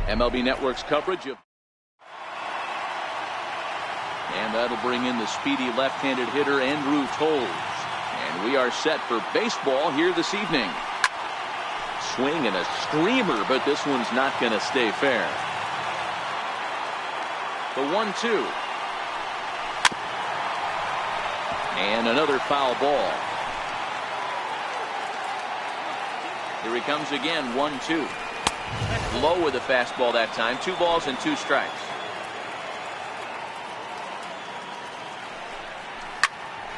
MLB Network's coverage of. And that'll bring in the speedy left-handed hitter Andrew Toles. And we are set for baseball here this evening. Swing and a screamer, but this one's not going to stay fair. The 1-2. And another foul ball. Here he comes again, 1-2. Low with a fastball that time. 2 balls and 2 strikes.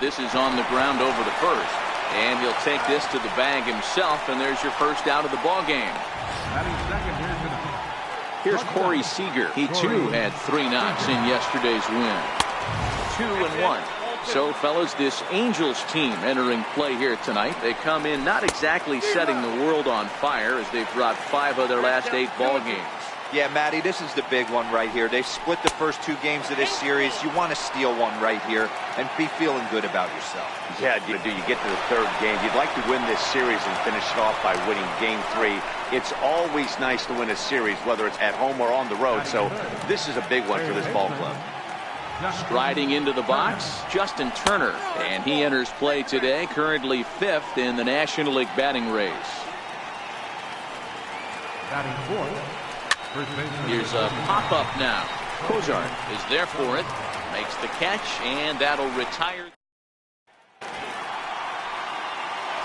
This is on the ground over to first. And he'll take this to the bag himself, and there's your first out of the ball game. Here's Corey Seager. He too had 3 knocks in yesterday's win. 2-1. So, fellas, this Angels team entering play here tonight. They come in not exactly setting the world on fire as they've brought 5 of their last 8 ball games. Yeah, Matty, this is the big one right here. They've split the first 2 games of this series. You want to steal one right here and be feeling good about yourself. Yeah, you do. You get to the 3rd game. You'd like to win this series and finish it off by winning game 3. It's always nice to win a series, whether it's at home or on the road. So this is a big one for this ball club. Striding into the box, Justin Turner, and he enters play today, currently 5th in the National League batting race. Batting 4th. Here's a pop-up now. Cozart is there for it, makes the catch, and that'll retire.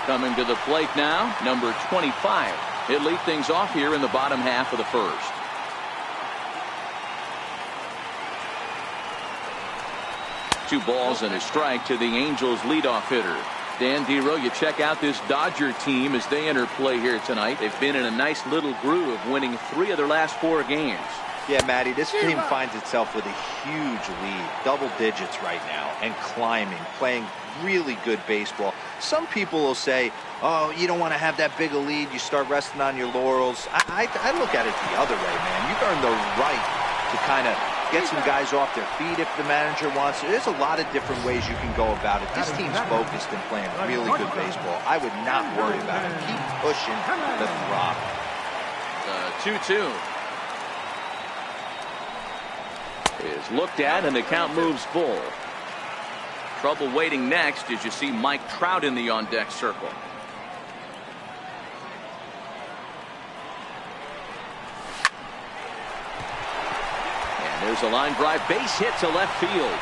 Coming to the plate now, number 25. He'll lead things off here in the bottom half of the 1st. Two balls and a strike to the Angels leadoff hitter. Dan Dero, you check out this Dodger team as they enter play here tonight. They've been in a nice little groove, winning 3 of their last 4 games. Yeah, Matty, this team finds itself with a huge lead, double digits right now, and climbing, playing really good baseball. Some people will say, oh, you don't want to have that big a lead, you start resting on your laurels. I look at it the other way, man. You've earned the right to kind of get some guys off their feet if the manager wants to. There's a lot of different ways you can go about it. This team's focused and playing really good baseball. I would not worry about it. Keep pushing the throttle. 2-2 is looked at, and the count moves full. Trouble waiting next as you see Mike Trout in the on-deck circle. There's a line drive, base hit to left field.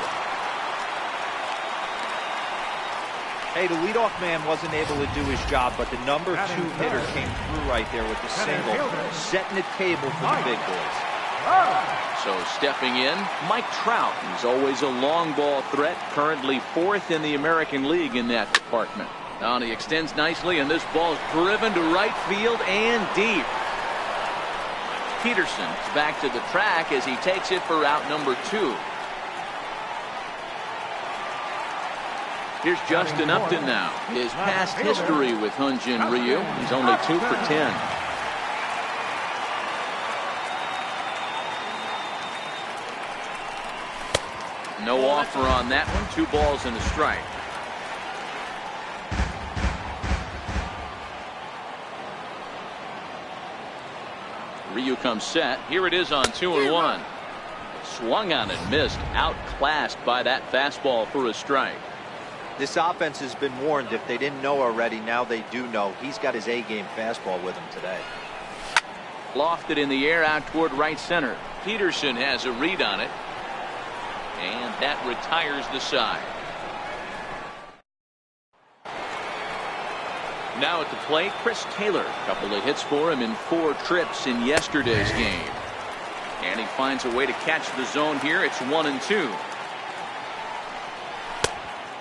Hey, the leadoff man wasn't able to do his job, but the number 2 hitter came through right there with the single, setting the table for the big boys. So stepping in, Mike Trout. He's always a long ball threat, currently 4th in the American League in that department. Now he extends nicely, and this ball's driven to right field and deep. Peterson's back to the track as he takes it for out number 2. Here's Justin Upton now. His past history with Hyunjin Ryu. He's only 2 for 10. No offer on that one. 2 balls and a strike. Ryu comes set. Here it is on 2-1. Swung on and missed. Outclassed by that fastball for a strike. This offense has been warned. If they didn't know already, now they do know. He's got his A-game fastball with him today. Lofted in the air out toward right center. Peterson has a read on it. And that retires the side. Now at the plate, Chris Taylor. A couple of hits for him in 4 trips in yesterday's game. And he finds a way to catch the zone here. It's 1-2.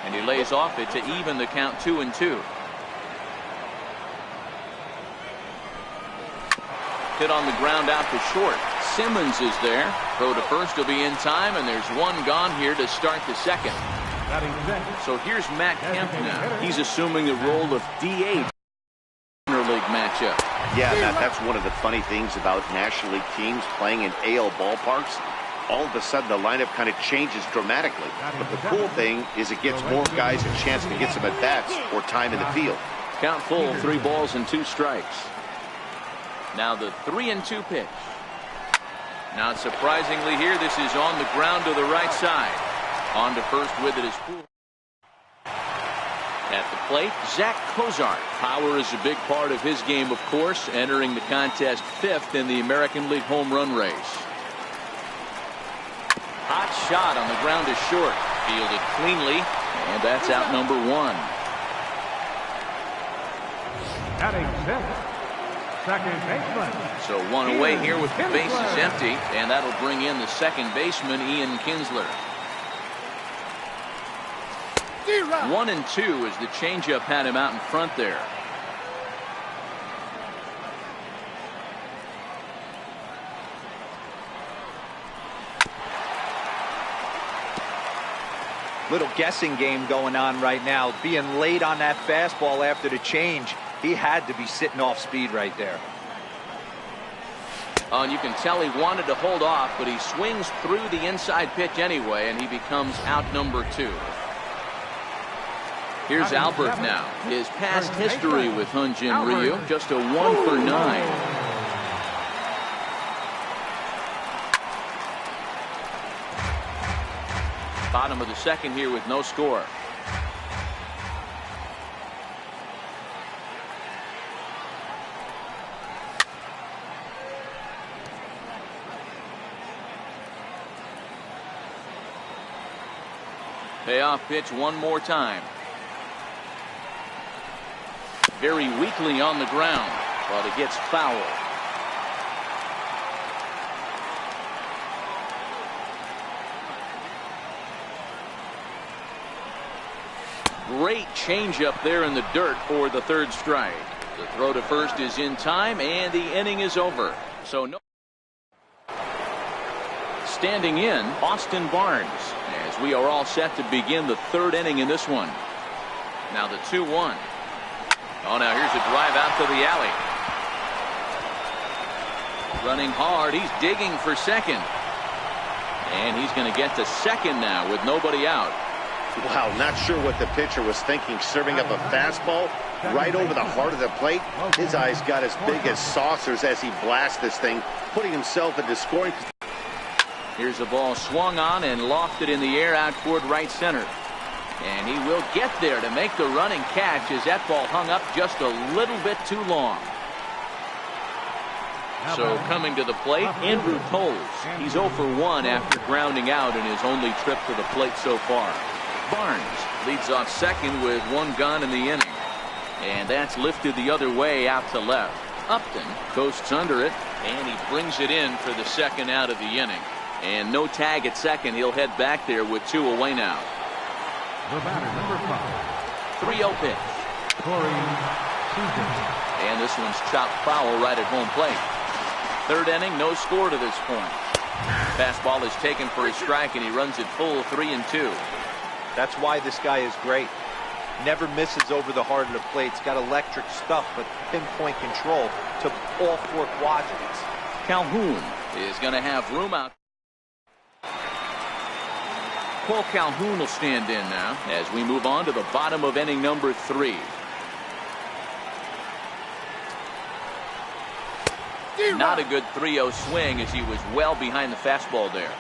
And he lays off it to even the count 2-2. Hit on the ground out to short. Simmons is there. Throw to first will be in time, and there's 1 gone here to start the 2nd. So here's Matt Kemp now. He's assuming the role of DH in our league matchup. Yeah, that's one of the funny things about National League teams playing in AL ballparks. All of a sudden, the lineup kind of changes dramatically. But the cool thing is it gives more guys a chance to get some at-bats or time in the field. Count full, 3 balls and 2 strikes. Now the 3-2 pitch. Not surprisingly here, this is on the ground to the right side. On to first with it is Poole. At the plate, Zach Cozart. Power is a big part of his game, of course, entering the contest 5th in the American League home run race. Hot shot on the ground is short. Fielded cleanly, and that's out number 1. Batting 5th, second baseman. So one away here with the bases empty, and that'll bring in the second baseman, Ian Kinsler. 1 and 2 as the changeup had him out in front there. Little guessing game going on right now. Being late on that fastball after the change. He had to be sitting off speed right there. Oh, and you can tell he wanted to hold off, but he swings through the inside pitch anyway, and he becomes out number 2. Here's Albert now. His past history with Hyunjin Ryu, just a 1 for 9. Bottom of the second here with no score. Payoff pitch one more time. Very weakly on the ground, but it gets foul. Great changeup there in the dirt for the 3rd strike. The throw to first is in time, and the inning is over. So no. Standing in, Austin Barnes, as we are all set to begin the 3rd inning in this one. Now the 2-1. Oh, now here's a drive out to the alley. Running hard, he's digging for second. And he's going to get to second now with nobody out. Wow, not sure what the pitcher was thinking, serving up a fastball right over the heart of the plate. His eyes got as big as saucers as he blasts this thing, putting himself into scoring. Here's a ball swung on and lofted in the air out toward right center. And he will get there to make the running catch as that ball hung up just a little bit too long. So coming to the plate, Andrew Toles. He's 0 for 1 after grounding out in his only trip to the plate so far. Barnes leads off second with 1 gone in the inning. And that's lifted the other way out to left. Upton coasts under it, and he brings it in for the second out of the inning. And no tag at second. He'll head back there with 2 away now. The batter, number 5. 3-0 pitch. And this one's chopped foul right at home plate. 3rd inning, no score to this point. Fastball is taken for a strike, and he runs it full 3-2. That's why this guy is great. Never misses over the heart of the plate. He's got electric stuff, but pinpoint control to all 4 quadrants. Calhoun is going to have room out. Cole Calhoun will stand in now as we move on to the bottom of inning number 3. Not a good 3-0 swing as he was well behind the fastball there.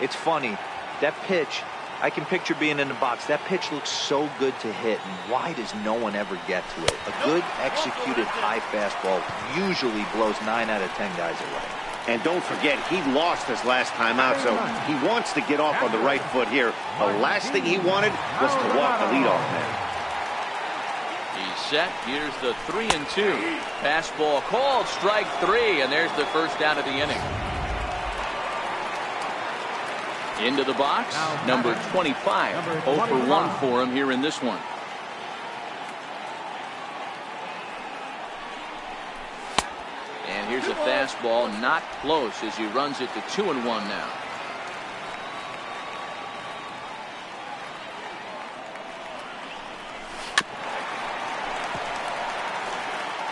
It's funny. That pitch, I can picture being in the box. That pitch looks so good to hit, and why does no one ever get to it? A good executed high fastball usually blows 9 out of 10 guys away. And don't forget, he lost his last time out, so he wants to get off on the right foot here. The last thing he wanted was to walk the leadoff man. He's set. Here's the 3-2. Fastball called, strike 3, and there's the first out of the inning. Into the box, number 25. 0 for 1 for him here in this one. And here's a fastball, not close as he runs it to 2-1 now.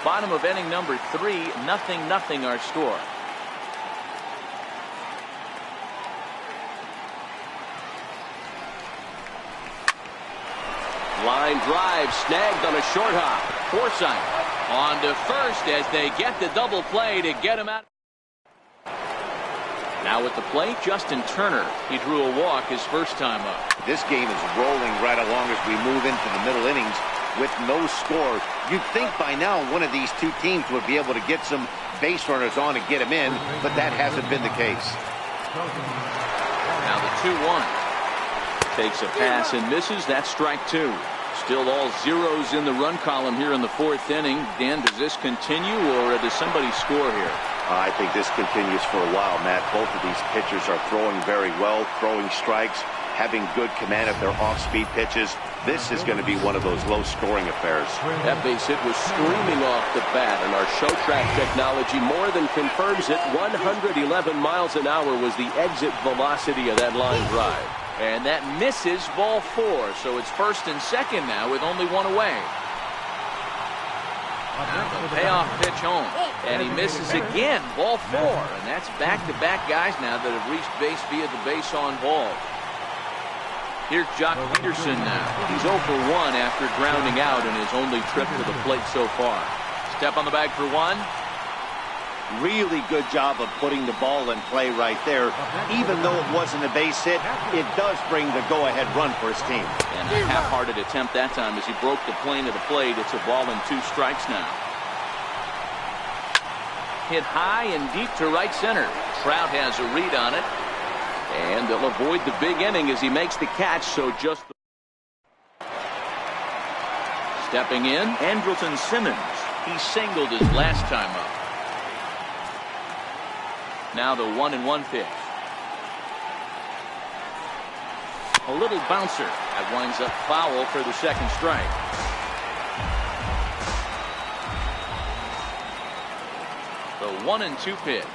Bottom of inning number 3, 0-0 our score. Line drive snagged on a short hop. Forsythe on to first as they get the double play to get him out. Now at the plate, Justin Turner. He drew a walk his first time up. This game is rolling right along as we move into the middle innings with no score. You'd think by now one of these two teams would be able to get some base runners on and get them in, but that hasn't been the case. Now the 2-1. Takes a pass and misses. That's strike two. Still all zeros in the run column here in the fourth inning. Dan, does this continue or does somebody score here? I think this continues for a while, Matt. Both of these pitchers are throwing very well, throwing strikes, having good command of their off-speed pitches. This is going to be one of those low-scoring affairs. That base hit was screaming off the bat, and our show track technology more than confirms it. 111 miles an hour was the exit velocity of that line drive. And that misses, ball four. So it's first and second now with only one away. Now the payoff pitch home. And he misses again, ball four. And that's back-to-back guys now that have reached base via the base on ball. Here's Jock Peterson now. He's 0 for 1 after grounding out in his only trip to the plate so far. Step on the bag for one. Really good job of putting the ball in play right there. Even though it wasn't a base hit, it does bring the go-ahead run for his team. And a half-hearted attempt that time as he broke the plane of the plate. It's a ball and 2 strikes now. Hit high and deep to right center. Trout has a read on it. And they'll avoid the big inning as he makes the catch. So just stepping in, Andrelton Simmons. He singled his last time up. Now the 1-1 pitch. A little bouncer that winds up foul for the second strike. The 1-2 pitch.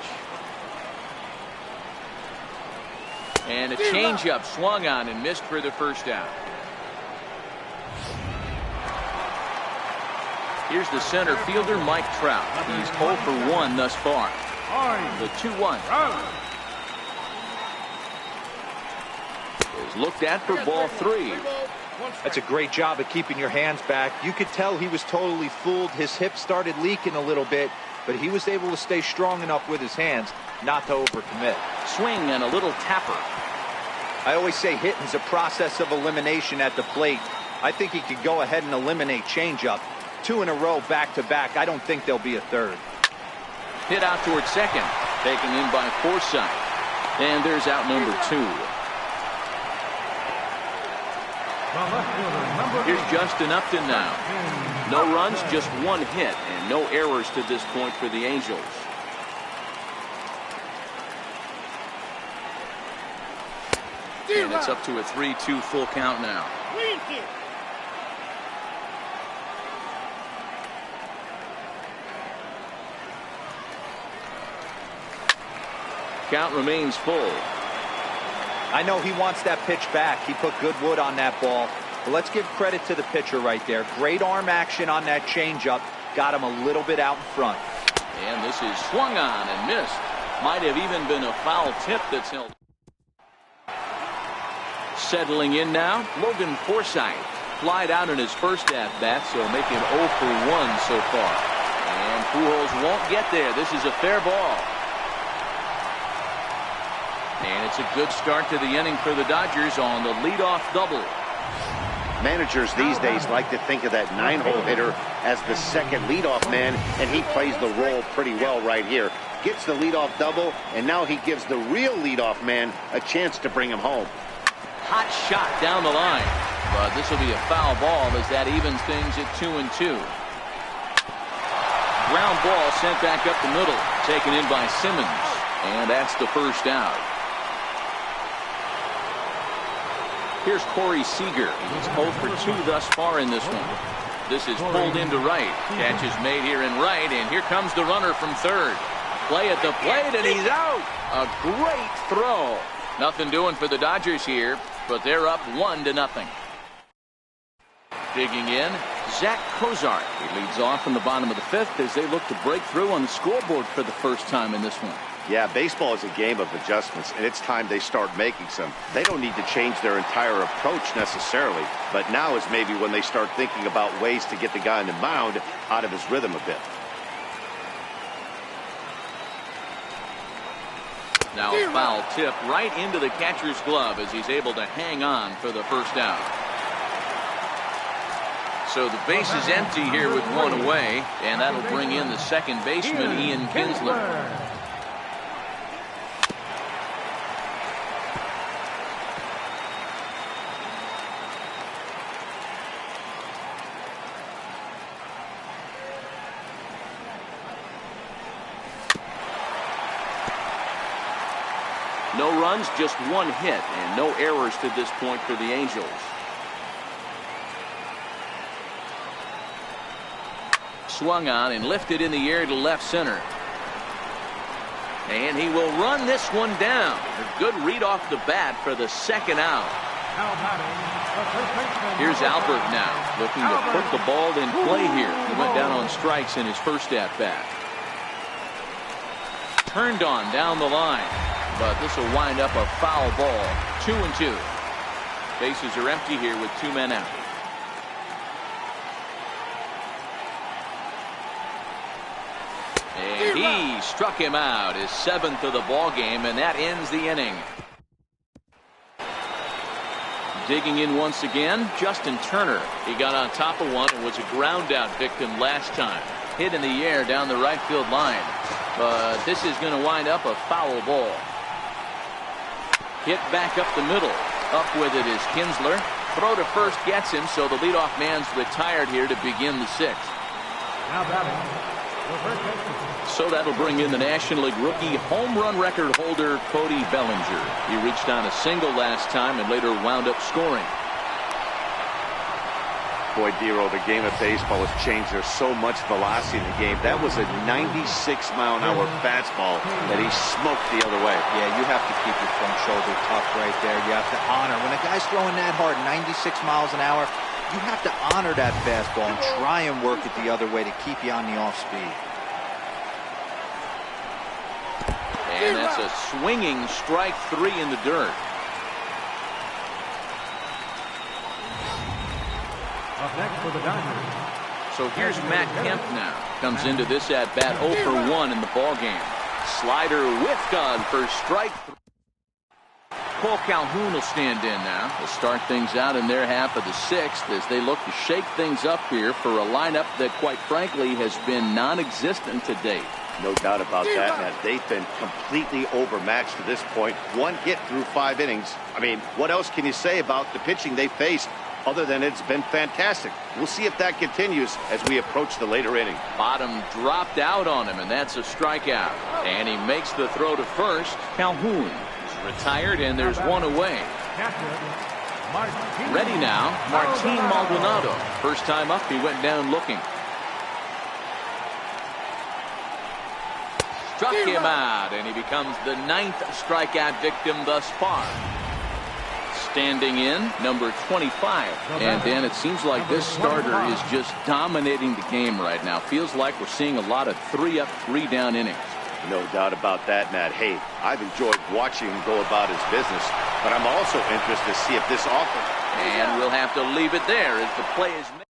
And a changeup swung on and missed for the first out. Here's the center fielder, Mike Trout. He's 0 for 1 thus far. The 2-1 is looked at for ball 3. That's a great job of keeping your hands back. You could tell he was totally fooled. His hip started leaking a little bit, but he was able to stay strong enough with his hands not to overcommit. Swing and a little tapper. I always say hitting's a process of elimination at the plate. I think he could go ahead and eliminate changeup. 2 in a row back-to-back. I don't think there'll be a third. Hit out towards second. Taken in by Forsythe. And there's out number 2. Here's Justin Upton now. No runs, just 1 hit, and no errors to this point for the Angels. And it's up to a 3-2 full count now. Count remains full. I know he wants that pitch back. He put good wood on that ball. But let's give credit to the pitcher right there. Great arm action on that changeup. Got him a little bit out in front. And this is swung on and missed. Might have even been a foul tip that's held. Settling in now, Logan Forsythe. Flied out in his first at-bat, so making 0 for 1 so far. And Pujols won't get there. This is a fair ball. And it's a good start to the inning for the Dodgers on the leadoff double. Managers these days like to think of that 9-hole hitter as the second leadoff man, and he plays the role pretty well right here. Gets the leadoff double, and now he gives the real leadoff man a chance to bring him home. Hot shot down the line. But this will be a foul ball as that evens things at 2-2. Ground ball sent back up the middle. Taken in by Simmons. And that's the first out. Here's Corey Seager. He's 0 for 2 thus far in this one. This is pulled into right. Catch is made here in right, and here comes the runner from third. Play at the plate, and he's out. A great throw. Nothing doing for the Dodgers here, but they're up 1-0. Digging in, Zach Cozart. He leads off in the bottom of the 5th as they look to break through on the scoreboard for the first time in this one. Yeah, baseball is a game of adjustments, and it's time they start making some. They don't need to change their entire approach necessarily, but now is maybe when they start thinking about ways to get the guy on the mound out of his rhythm a bit. Now a foul tip right into the catcher's glove as he's able to hang on for the first out. So the base is empty here with one away, and that'll bring in the second baseman, Ian Kinsler. No runs, just one hit, and no errors to this point for the Angels. Swung on and lifted in the air to left center. And he will run this one down. A good read off the bat for the second out. Here's Albert now, looking to put the ball in play here. He went down on strikes in his first at-bat. Turned on down the line. But this will wind up a foul ball. 2-2. Bases are empty here with two men out. And he struck him out, his seventh of the ball game, and that ends the inning. Digging in once again, Justin Turner. He got on top of one and was a ground out victim last time. Hit in the air down the right field line. But this is going to wind up a foul ball. Hit back up the middle. Up with it is Kinsler. Throw to first gets him, so the leadoff man's retired here to begin the sixth. Now batting. So that'll bring in the National League rookie home run record holder Cody Bellinger. He reached on a single last time and later wound up scoring. Boy, Dero, the game of baseball has changed. There's so much velocity in the game. That was a 96-mile-an-hour fastball that he smoked the other way. Yeah, you have to keep your front shoulder tucked right there. You have to honor. When a guy's throwing that hard, 96 miles an hour, you have to honor that fastball and try and work it the other way to keep you on the off speed. And that's a swinging strike three in the dirt. Up next for the Dodgers. So here's Matt Kemp now. Comes into this at bat 0 for 1 in the ball game. Slider whiffed on for strike three. Cole Calhoun will stand in now to start things out in their half of the sixth as they look to shake things up here for a lineup that quite frankly has been non-existent to date. No doubt about that, man. They've been completely overmatched to this point. One hit through 5 innings. I mean, what else can you say about the pitching they faced other than it's been fantastic? We'll see if that continues as we approach the later inning. Bottom dropped out on him, and that's a strikeout. And he makes the throw to first. Calhoun is retired, and there's one away. Ready now, Martin Maldonado. First time up, he went down looking. Struck him out, and he becomes the 9th strikeout victim thus far. Standing in, number 25. And Dan, it seems like this starter is just dominating the game right now. Feels like we're seeing a lot of 3-up, 3-down innings. No doubt about that, Matt. Hey, I've enjoyed watching him go about his business, but I'm also interested to see if this offers. And we'll have to leave it there as the play is made.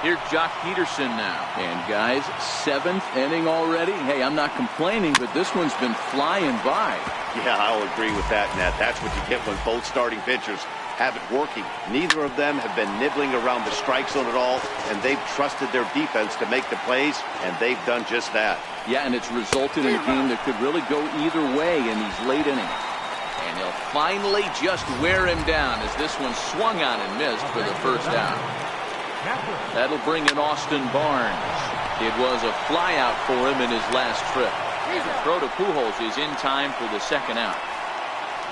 Here's Jock Peterson now. And guys, 7th inning already. Hey, I'm not complaining, but this one's been flying by. Yeah, I'll agree with that, Matt. That's what you get when both starting pitchers have it working. Neither of them have been nibbling around the strike zone at all, and they've trusted their defense to make the plays, and they've done just that. Yeah, and it's resulted in a game that could really go either way in these late innings. And he'll finally just wear him down as this one swung on and missed for the first out. That'll bring in Austin Barnes. It was a flyout for him in his last trip. And the throw to Pujols is in time for the second out.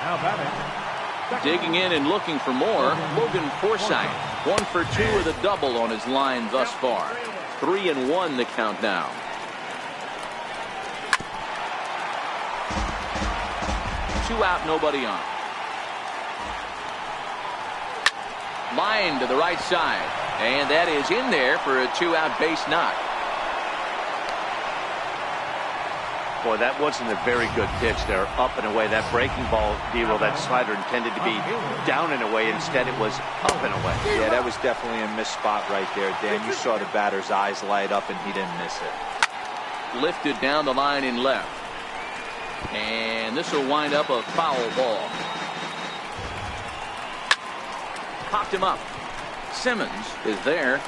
Now batting. Digging in and looking for more, Logan Forsythe. 1 for 2 with a double on his line thus far. 3-1 the count now. Two out, nobody on. Line to the right side. And that is in there for a 2-out base knock. Boy, that wasn't a very good pitch there, up and away. That breaking ball, Dero, that slider intended to be down and away. Instead, it was up and away. Yeah, that was definitely a missed spot right there, Dan. You saw the batter's eyes light up, and he didn't miss it. Lifted down the line in left. And this will wind up a foul ball. Popped him up. Simmons is there.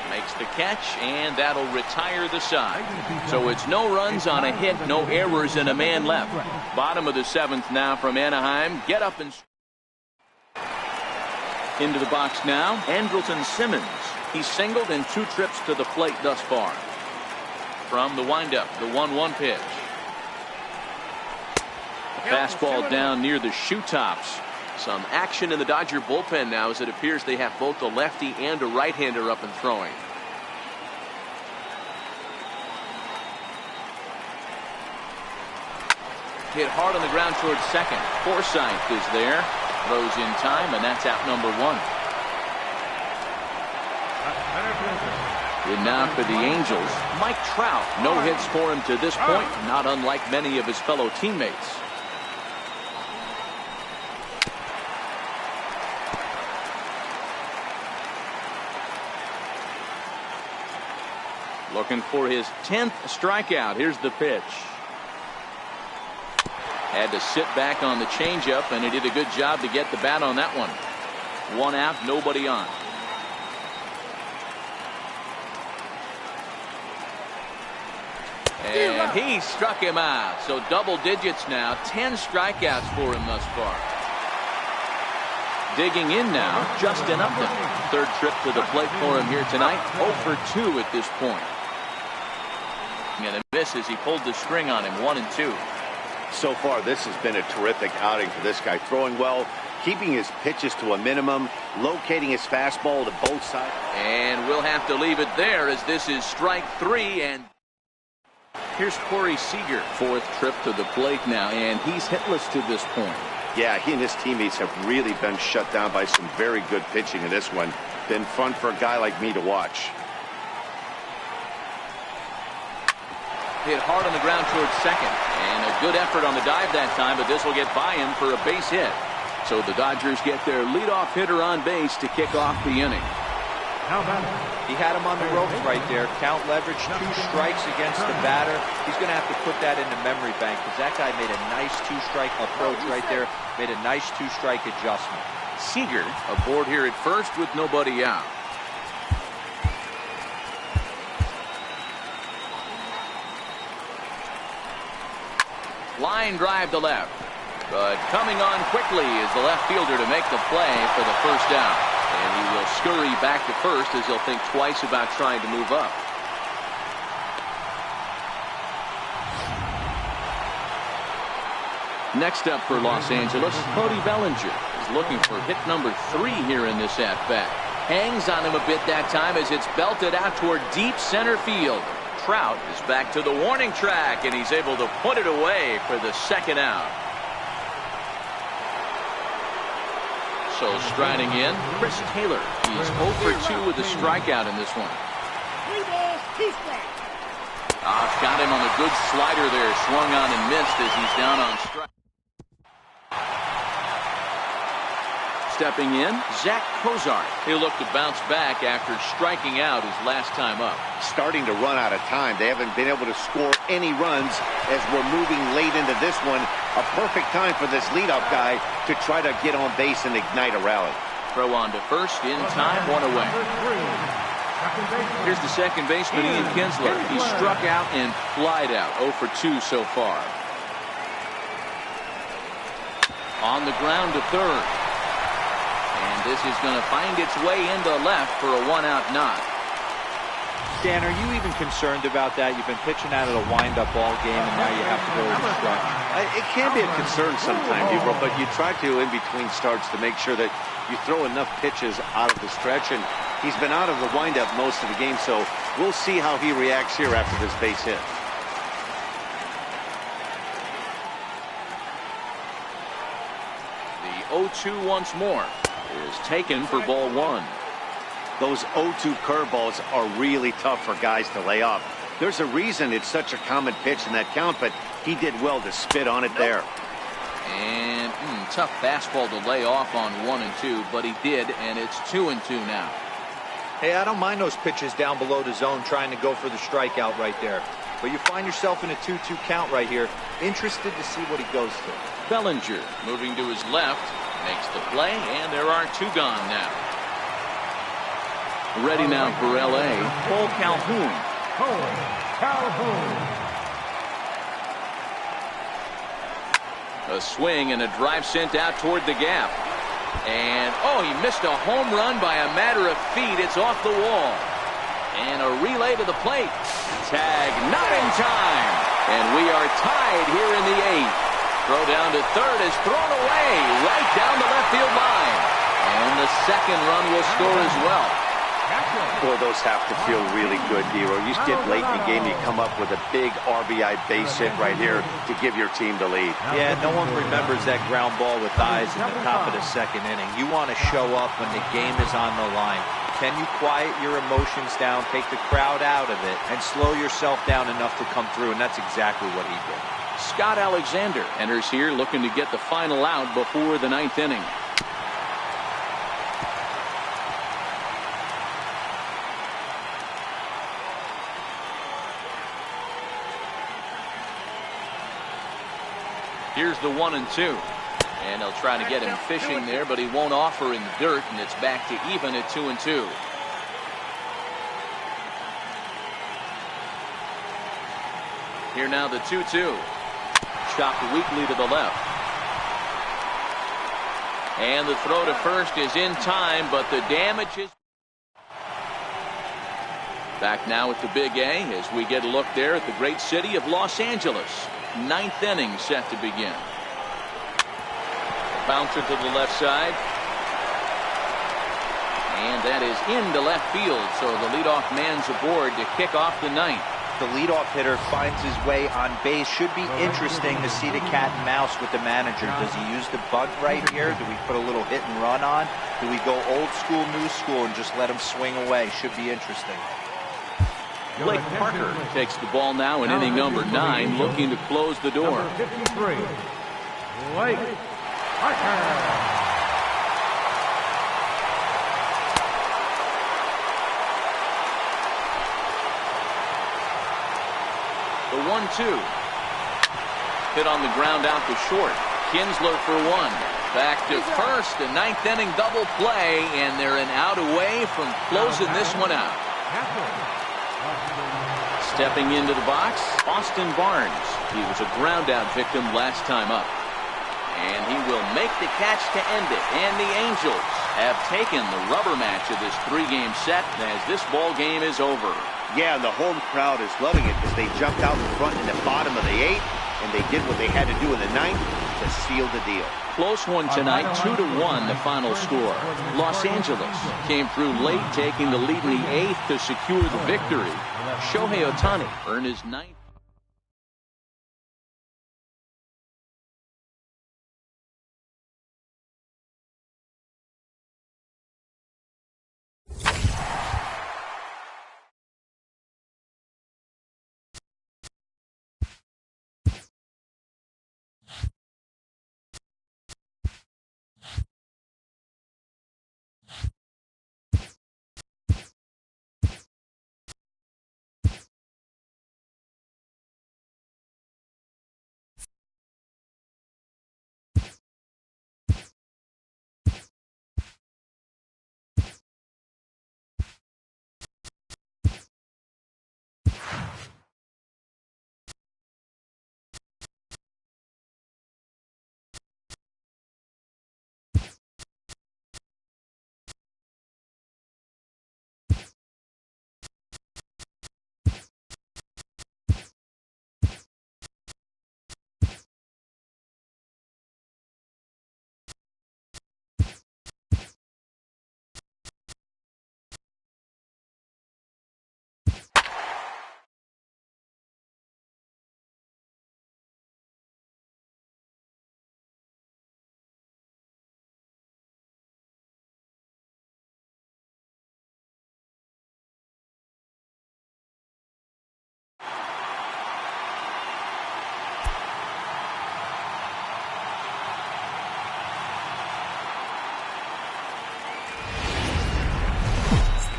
Makes the catch, and that'll retire the side. So it's no runs on a hit, no errors, and a man left. Bottom of the 7th now from Anaheim. Get up and into the box now. Andrelton Simmons. He's singled in 2 trips to the plate thus far. From the windup, the 1-1 pitch. A fastball down near the shoe tops. Some action in the Dodger bullpen now, as it appears they have both a lefty and a right-hander up and throwing. Hit hard on the ground towards second. Forsythe is there. Throws in time, and that's out number 1. In now for the Angels, Mike Trout. No hits for him to this point, not unlike many of his fellow teammates. Looking for his 10th strikeout. Here's the pitch. Had to sit back on the changeup, and he did a good job to get the bat on that one. 1 out, nobody on. And he struck him out. So double digits now. 10 strikeouts for him thus far. Digging in now, Justin Upton. 3rd trip to the plate for him here tonight. 0 for 2 at this point. And a miss as he pulled the string on him. 1-2. So far, this has been a terrific outing for this guy. Throwing well, keeping his pitches to a minimum, locating his fastball to both sides. And we'll have to leave it there, as this is strike 3. And here's Corey Seager. 4th trip to the plate now, and he's hitless to this point. Yeah, he and his teammates have really been shut down by some very good pitching in this one. Been fun for a guy like me to watch. Hit hard on the ground towards second, and a good effort on the dive that time, but this will get by him for a base hit. So the Dodgers get their leadoff hitter on base to kick off the inning. He had him on the ropes right there. Count leverage, 2 strikes against the batter. He's going to have to put that in the memory bank, because that guy made a nice 2-strike approach right there. Made a nice 2-strike adjustment. Seager aboard here at first with nobody out. Line drive to left, but coming on quickly is the left fielder to make the play for the 1st out, and he will scurry back to first as he'll think twice about trying to move up. Next up for Los Angeles, Cody Bellinger is looking for hit number 3 here in this at-bat. Hangs on him a bit that time as it's belted out toward deep center field. Trout is back to the warning track, and he's able to put it away for the 2nd out. So striding in, Chris Taylor. He's 0 for 2 with a strikeout in this one. 3 balls, 2 strikes. Got him on a good slider there. Swung on and missed as he's down on strike. Stepping in, Zach Cozart. He'll look to bounce back after striking out his last time up. Starting to run out of time. They haven't been able to score any runs as we're moving late into this one. A perfect time for this leadoff guy to try to get on base and ignite a rally. Throw on to first in time, 1 away. Here's the second baseman, Ian Kinsler. He struck out and flied out. 0 for 2 so far. On the ground to third. And this is going to find its way into left for a 1-out knock. Dan, are you even concerned about that? You've been pitching out of the wind-up ball game, and now you have to go to the stretch. It can be a concern sometimes, but you try to, in between starts, to make sure that you throw enough pitches out of the stretch. And he's been out of the wind-up most of the game, so we'll see how he reacts here after this base hit. The 0-2 once more is taken for ball 1. Those 0-2 curveballs are really tough for guys to lay off. There's a reason it's such a common pitch in that count, but he did well to spit on it there. And tough fastball to lay off on 1 and 2, but he did, and it's 2 and 2 now. Hey, I don't mind those pitches down below the zone trying to go for the strikeout right there. But you find yourself in a 2-2 count right here. Interested to see what he goes to. Bellinger moving to his left. Makes the play, and there are 2 gone now. Ready now for L.A., Cole Calhoun. Cole Calhoun. A swing and a drive sent out toward the gap. And, oh, he missed a home run by a matter of feet. It's off the wall. And a relay to the plate. Tag not in time. And we are tied here in the 8th. Throw down to third is thrown away right down the left field line. And the second run will score as well. Boy, those have to feel really good, Dero. You get late in the game, you come up with a big RBI base hit right here to give your team the lead. Yeah, no one remembers that ground ball with eyes in the top of the second inning. You want to show up when the game is on the line. Can you quiet your emotions down, take the crowd out of it, and slow yourself down enough to come through? And that's exactly what he did. Scott Alexander enters here looking to get the final out before the 9th inning. Here's the 1-2. And he'll try to get him fishing there, but he won't offer in the dirt, and it's back to even at 2-2. Here now the 2-2. Chopped weakly to the left. And the throw to first is in time, but the damage is... Back now at the Big A as we get a look there at the great city of Los Angeles. 9th inning set to begin. Bouncer to the left side. And that is into left field, so the leadoff man's aboard to kick off the 9th. The leadoff hitter finds his way on base. Should be interesting to see the cat and mouse with the manager. Does he use the bunt right here? Do we put a little hit and run on? Do we go old school, new school, and just let him swing away? Should be interesting. Blake Parker takes the ball now in inning number 9, looking to close the door. Number 53, Blake Parker. The 1-2. Hit on the ground out to short. Kinsler for 1. Back to first. A 9th inning double play, and they're an out away from closing this one out. Stepping into the box, Austin Barnes. He was a ground out victim last time up. And he will make the catch to end it. And the Angels have taken the rubber match of this 3-game set as this ball game is over. Yeah, and the home crowd is loving it because they jumped out in front in the bottom of the 8th, and they did what they had to do in the 9th to seal the deal. Close one tonight, 2-1 the final score. Los Angeles came through late, taking the lead in the 8th to secure the victory. Shohei Ohtani earned his 9th.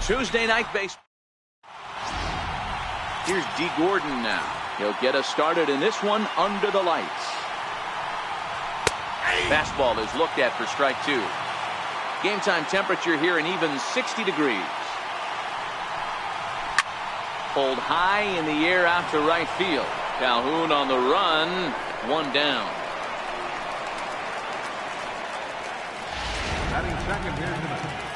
Tuesday night baseball. Here's D. Gordon now. He'll get us started in this one under the lights. Fastball is looked at for strike two. Game time temperature here an even 60 degrees. Pulled high in the air out to right field. Calhoun on the run. One down.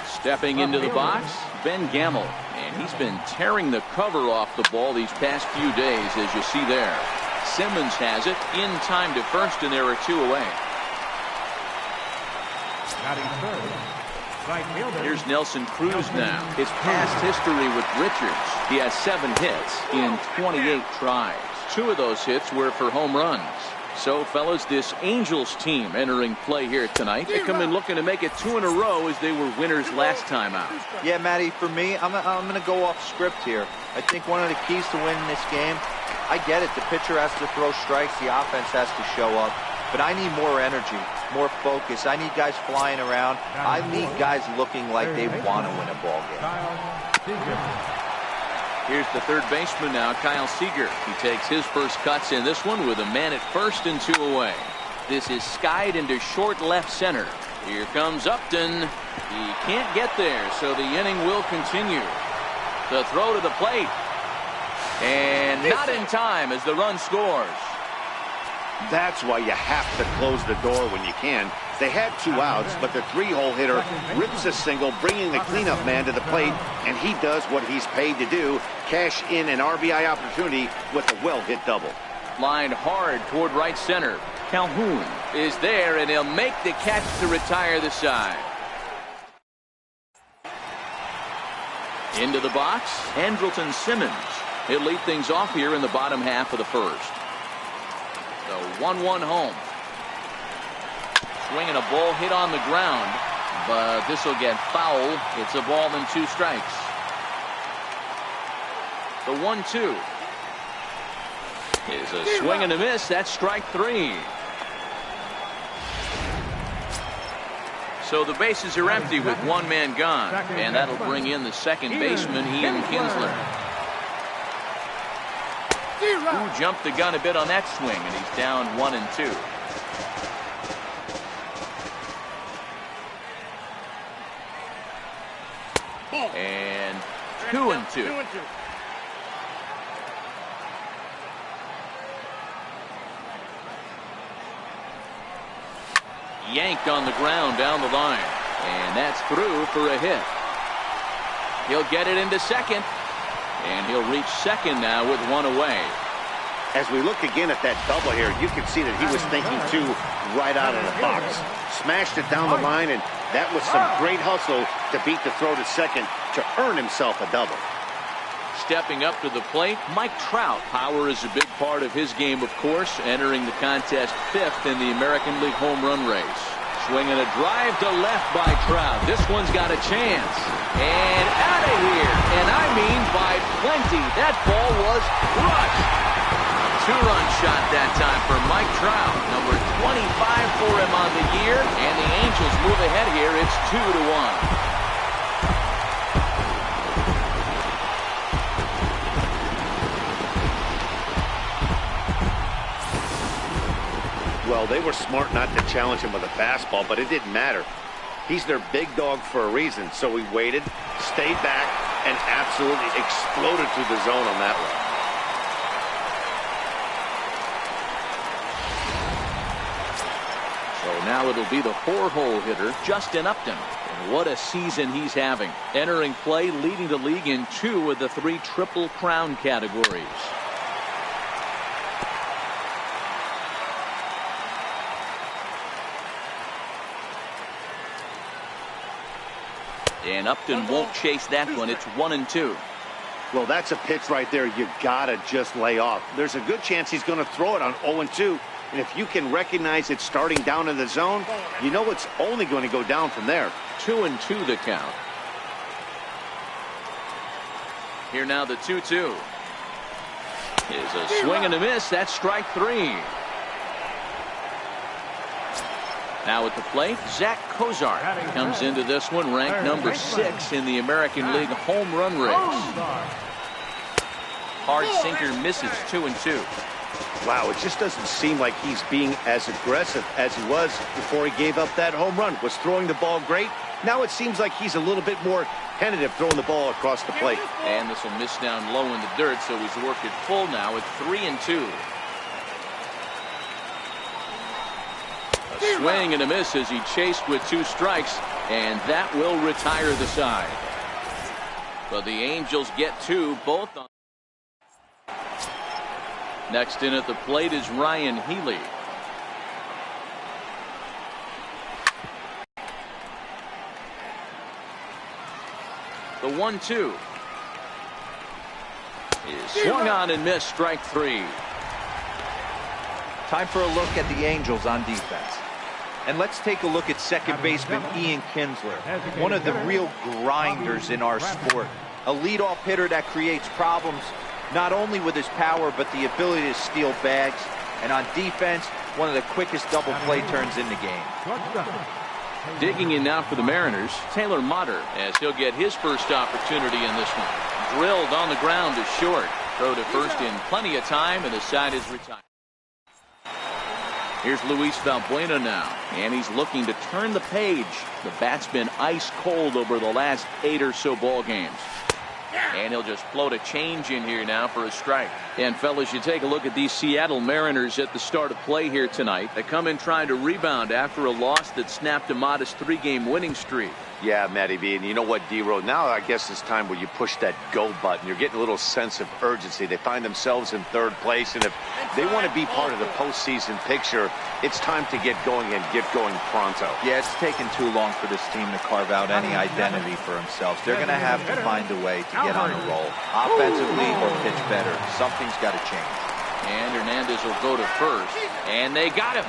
Stepping into the box, Ben Gamble. And he's been tearing the cover off the ball these past few days, as you see there. Simmons has it in time to first, and there are two away. Here's Nelson Cruz now. His past history with Richards. He has 7 hits in 28 tries. 2 of those hits were for home runs. So, fellas, this Angels team entering play here tonight. They come in looking to make it 2 in a row as they were winners last time out. Yeah, Matty, for me, I'm going to go off script here. I think one of the keys to winning this game, I get it, the pitcher has to throw strikes, the offense has to show up. But I need more energy, more focus. I need guys flying around. I need guys looking like they want to win a ball game. Here's the third baseman now, Kyle Seager. He takes his first cuts in this one with a man at first and 2 away. This is skied into short left center. Here comes Upton. He can't get there, so the inning will continue. The throw to the plate. And not in time as the run scores. That's why you have to close the door when you can. They had 2 outs, but the 3-hole hitter rips a single, bringing the cleanup man to the plate, and he does what he's paid to do, cash in an RBI opportunity with a well-hit double. Lined hard toward right center. Calhoun is there, and he'll make the catch to retire the side. Into the box, Andrelton Simmons. He'll lead things off here in the bottom half of the first. The 1-1 home. Swinging a ball hit on the ground, but this will get foul. It's a ball and 2 strikes. The 1-2 is a swing and a miss. That's strike 3. So the bases are empty with 1 man gone, and that'll bring in the second baseman, Ian Kinsler. Who jumped the gun a bit on that swing, and he's down 1-2. And 2-2. Yanked on the ground down the line, and that's through for a hit. He'll get it into second. And he'll reach second now with 1 away. As we look again at that double here, you can see that he was thinking too right out of the box. Smashed it down the line, and that was some great hustle to beat the throw to second to earn himself a double. Stepping up to the plate, Mike Trout. Power is a big part of his game, of course, entering the contest 5th in the American League home run race. Swinging a drive to left by Trout. This one's got a chance. And out of here. And I mean by plenty. That ball was crushed. 2-run shot that time for Mike Trout. Number 25 for him on the year. And the Angels move ahead here. It's 2-1. Well, they were smart not to challenge him with a fastball, but it didn't matter. He's their big dog for a reason, so he waited, stayed back, and absolutely exploded through the zone on that one. So now it'll be the 4-hole hitter, Justin Upton. And what a season he's having. Entering play, leading the league in 2 of the 3 Triple Crown categories. And Upton won't chase that one. It's 1-2. Well, that's a pitch right there you gotta just lay off. There's a good chance he's going to throw it on 0-2. And if you can recognize it starting down in the zone, you know it's only going to go down from there. 2-2 the count. Here now the 2-2. Is a swing and a miss. That's strike 3. Now at the plate, Zach Kozar comes into this one ranked number 6 in the American League home run race. Hard sinker misses 2-2. Wow, it just doesn't seem like he's being as aggressive as he was before he gave up that home run. Was throwing the ball great. Now it seems like he's a little bit more tentative throwing the ball across the plate. And this will miss down low in the dirt, so he's worked it full now at 3-2. A swing and a miss as he chased with 2 strikes, and that will retire the side. But the Angels get 2, both on. Next in at the plate is Ryan Healy. The 1-2 is swung on and missed, strike 3. Time for a look at the Angels on defense. And let's take a look at second baseman Ian Kinsler, one of the real grinders in our sport. A leadoff hitter that creates problems not only with his power but the ability to steal bags. And on defense, one of the quickest double play turns in the game. Digging in now for the Mariners, Taylor Motter, as he'll get his first opportunity in this one. Drilled on the ground to short. Throw to first in plenty of time, and the side is retired. Here's Luis Valbuena now, and he's looking to turn the page. The bat's been ice cold over the last 8 or so ball games. And he'll just float a change in here now for a strike. And fellas, you take a look at these Seattle Mariners at the start of play here tonight. They come in trying to rebound after a loss that snapped a modest 3-game winning streak. Yeah, Matty B, and you know what, D-Row, now I guess it's time where you push that go button. You're getting a little sense of urgency. They find themselves in 3rd place, and if they want to be part of the postseason picture, it's time to get going and get going pronto. Yeah, it's taken too long for this team to carve out any identity for themselves. They're going to have to find a way to get on a roll, offensively or pitch better. Something's got to change. And Hernandez will go to first, and they got him.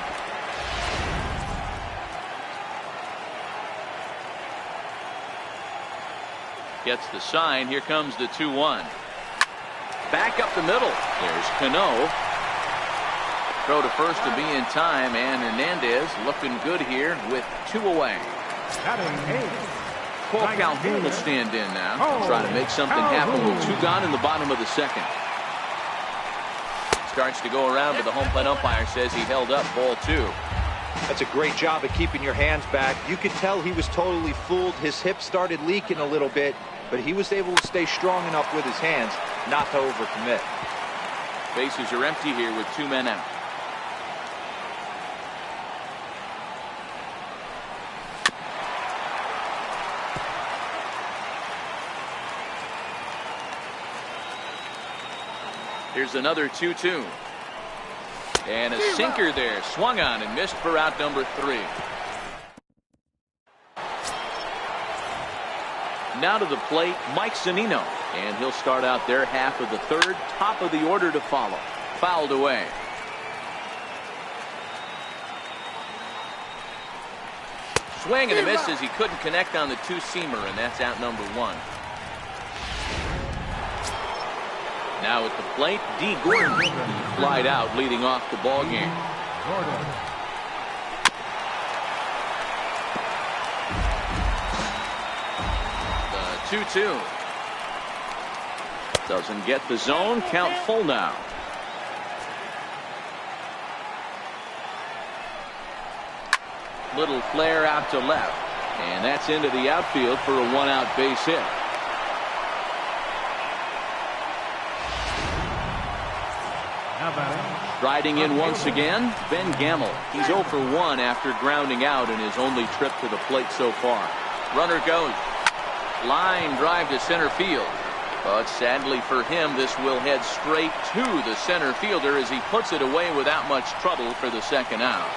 Gets the sign. Here comes the 2-1. Back up the middle. There's Cano. Throw to first to be in time, and Hernandez looking good here with 2 away. Cole Calhoun will stand in now, try to make something happen with 2 gone in the bottom of the 2nd. Starts to go around, but the home plate umpire says he held up ball 2. That's a great job of keeping your hands back. You could tell he was totally fooled. His hip started leaking a little bit, but he was able to stay strong enough with his hands not to overcommit. Bases are empty here with 2 men out. Here's another 2-2. And a sinker there, swung on and missed for out number 3. Now to the plate, Mike Zunino, and he'll start out their half of the 3rd, top of the order to follow. Fouled away. Swing and a miss as he couldn't connect on the 2-seamer, and that's out number 1. Now at the plate, D. Gordon. He flied out leading off the ball game. The 2-2. Doesn't get the zone. Count full now. Little flare out to left. And that's into the outfield for a 1-out base hit. Riding in once again, Ben Gamel. He's 0 for 1 after grounding out in his only trip to the plate so far. Runner goes. Line drive to center field. But sadly for him, this will head straight to the center fielder as he puts it away without much trouble for the 2nd out.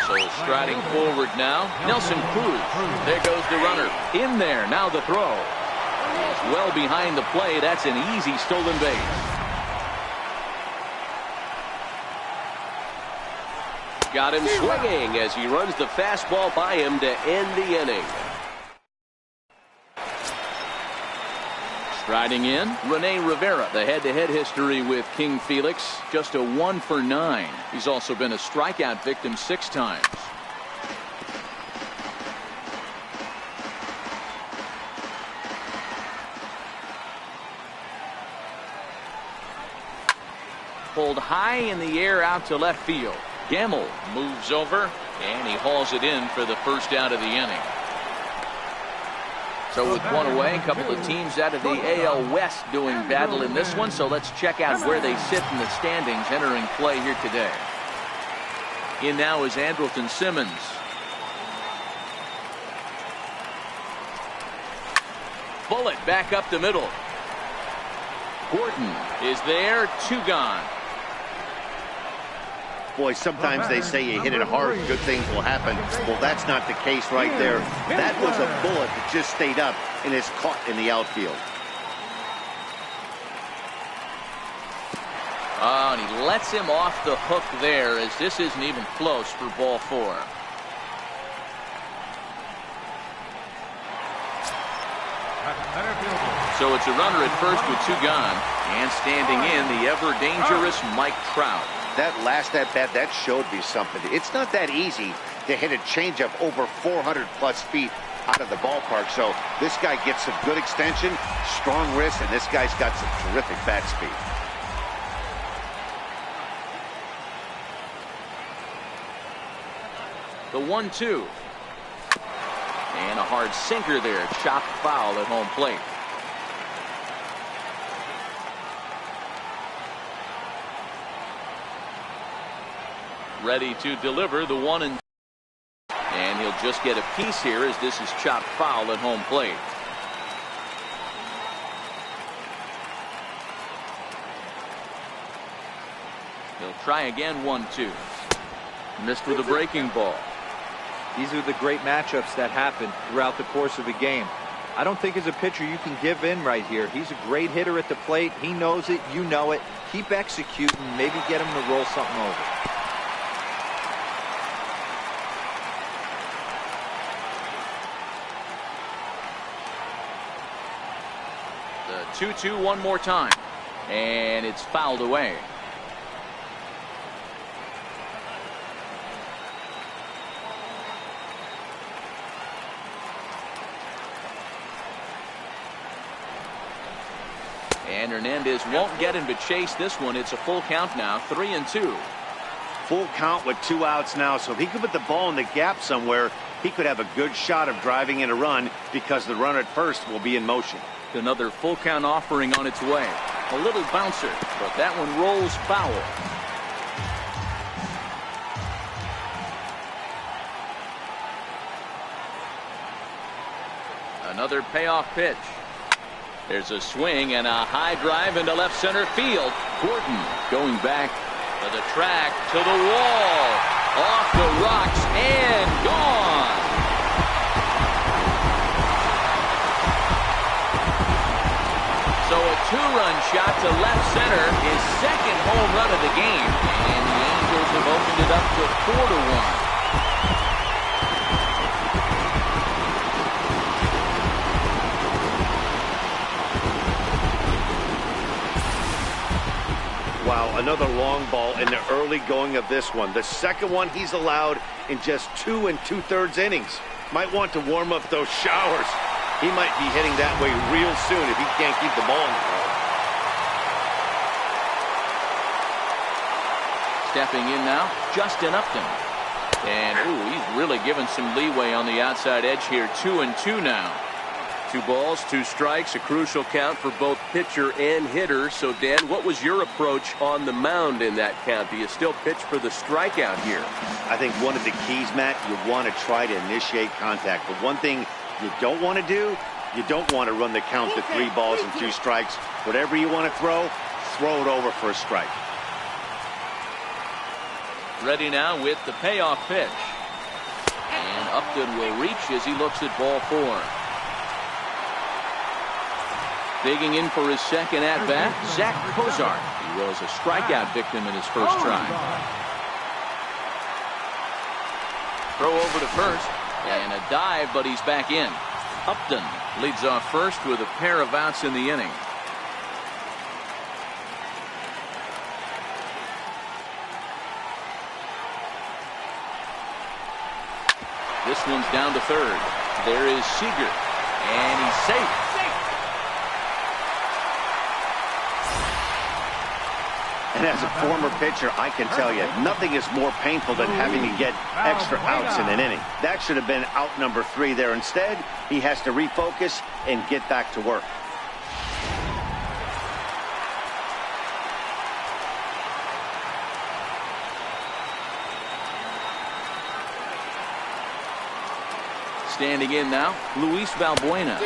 So striding forward now, Nelson Cruz. There goes the runner. In there, now the throw. He's well behind the play. That's an easy stolen base. Got him swinging as he runs the fastball by him to end the inning. Riding in, Rene Rivera. The head-to-head history with King Felix, just a 1 for 9. He's also been a strikeout victim 6 times. Pulled high in the air out to left field. Gamble moves over, and he hauls it in for the first out of the inning. So with one away, a couple of teams out of the AL West doing battle in this one. So let's check out where they sit in the standings entering play here today. In now is Andrelton Simmons. Bullet back up the middle. Gordon is there, 2 gone. Boy, sometimes they say you hit it hard, good things will happen. Well, that's not the case right there. That was a bullet that just stayed up and is caught in the outfield. Oh, and he lets him off the hook there, as this isn't even close for ball 4. So it's a runner at first with 2 gone, and standing in, the ever-dangerous Mike Trout. That last at-bat, that showed me something. It's not that easy to hit a changeup over 400-plus feet out of the ballpark. So this guy gets some good extension, strong wrist, and this guy's got some terrific bat speed. The 1-2. And a hard sinker there, chopped foul at home plate. Ready to deliver the 1-2. And he'll just get a piece here, as this is chopped foul at home plate. He'll try again, 1-2. Missed with a breaking ball. These are the great matchups that happen throughout the course of a game. I don't think as a pitcher you can give in right here. He's a great hitter at the plate. He knows it. You know it. Keep executing. Maybe get him to roll something over. The 2-2 one more time. And it's fouled away. And Hernandez won't get him to chase this one. It's a full count now, 3-2. Full count with 2 outs now, so if he could put the ball in the gap somewhere, he could have a good shot of driving in a run, because the runner at first will be in motion. Another full count offering on its way. A little bouncer, but that one rolls foul. Another payoff pitch. There's a swing and a high drive into left center field. Gordon going back to the track, to the wall, off the rocks, and gone. So a 2-run shot to left center, his second home run of the game, and the Angels have opened it up to 4-1. Wow, another long ball in the early going of this one. The second one he's allowed in just 2 2/3 innings. Might want to warm up those showers. He might be hitting that way real soon if he can't keep the ball in the ball. Stepping in now, Justin Upton. And, ooh, he's really given some leeway on the outside edge here. 2-2 now. 2 balls, 2 strikes, a crucial count for both pitcher and hitter. So, Dan, what was your approach on the mound in that count? Do you still pitch for the strikeout here? I think one of the keys, Matt, you want to try to initiate contact. But one thing you don't want to do, you don't want to run the count to 3 balls and 2 strikes. Whatever you want to throw it over for a strike. Ready now with the payoff pitch. And Upton will reach as he looks at ball 4. Digging in for his second at-bat, Zach Cozart. He was a strikeout victim in his first try. Throw over to first, and a dive, but he's back in. Upton Leads off first with a pair of outs in the inning. This one's down to third. There is Seager, and he's safe. And as a former pitcher, I can tell you, nothing is more painful than having to get extra outs in an inning. That should have been out number 3 there. Instead, he has to refocus and get back to work. Standing in now, Luis Valbuena.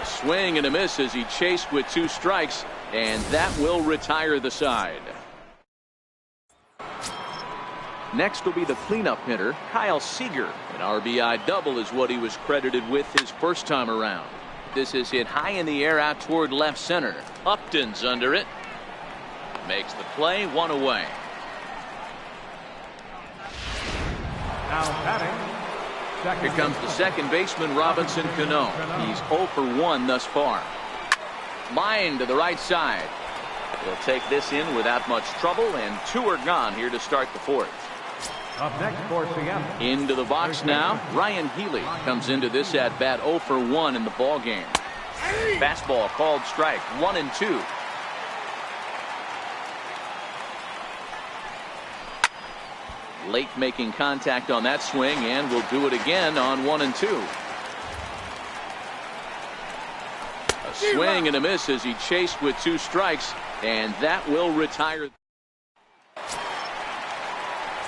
A swing and a miss as he chased with 2 strikes, and that will retire the side. Next will be the cleanup hitter, Kyle Seager. An RBI double is what he was credited with his first time around. This is hit high in the air out toward left center. Upton's under it. Makes the play, 1 away. Now batting. Here comes the second baseman, Robinson Cano. He's 0 for 1 thus far. Line to the right side. He'll take this in without much trouble, and 2 are gone here to start the 4th. Up next for Seattle. Into the box now, Ryan Healy comes into this at bat 0 for 1 in the ball game. Fastball called strike, 1-2. Late making contact on that swing, and will do it again on 1-2. A swing and a miss as he chased with 2 strikes, and that will retire.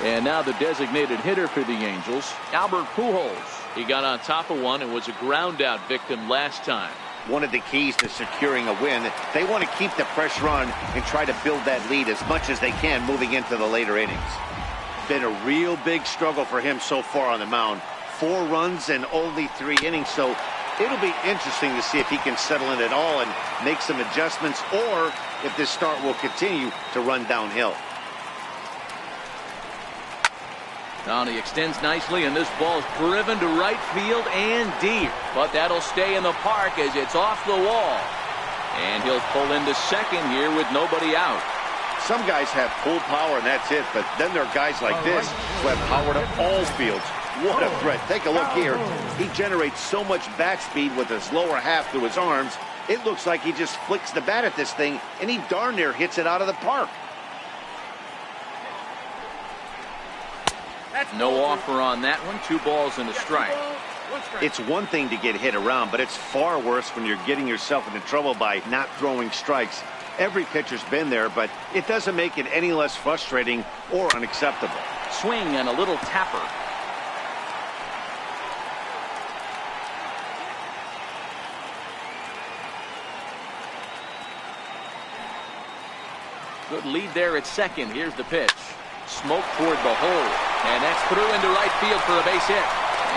And now the designated hitter for the Angels, Albert Pujols. He got on top of one and was a ground out victim last time. One of the keys to securing a win, they want to keep the pressure on and try to build that lead as much as they can moving into the later innings. Been a real big struggle for him so far on the mound. 4 runs and only 3 innings, so it'll be interesting to see if he can settle in at all and make some adjustments, or if this start will continue to run downhill. Now he extends nicely, and this ball's driven to right field and deep. But that'll stay in the park as it's off the wall. And he'll pull into second here with nobody out. Some guys have full power and that's it, but then there are guys like this who have power to all fields. What a threat. Take a look here. He generates so much bat speed with his lower half to his arms. It looks like he just flicks the bat at this thing, and he darn near hits it out of the park. No offer on that one. 2 balls and a strike. It's one thing to get hit around, but it's far worse when you're getting yourself into trouble by not throwing strikes. Every pitcher's been there, but it doesn't make it any less frustrating or unacceptable. Swing and a little tapper. Good lead there at second. Here's the pitch. Smoke toward the hole, and that's through into right field for a base hit.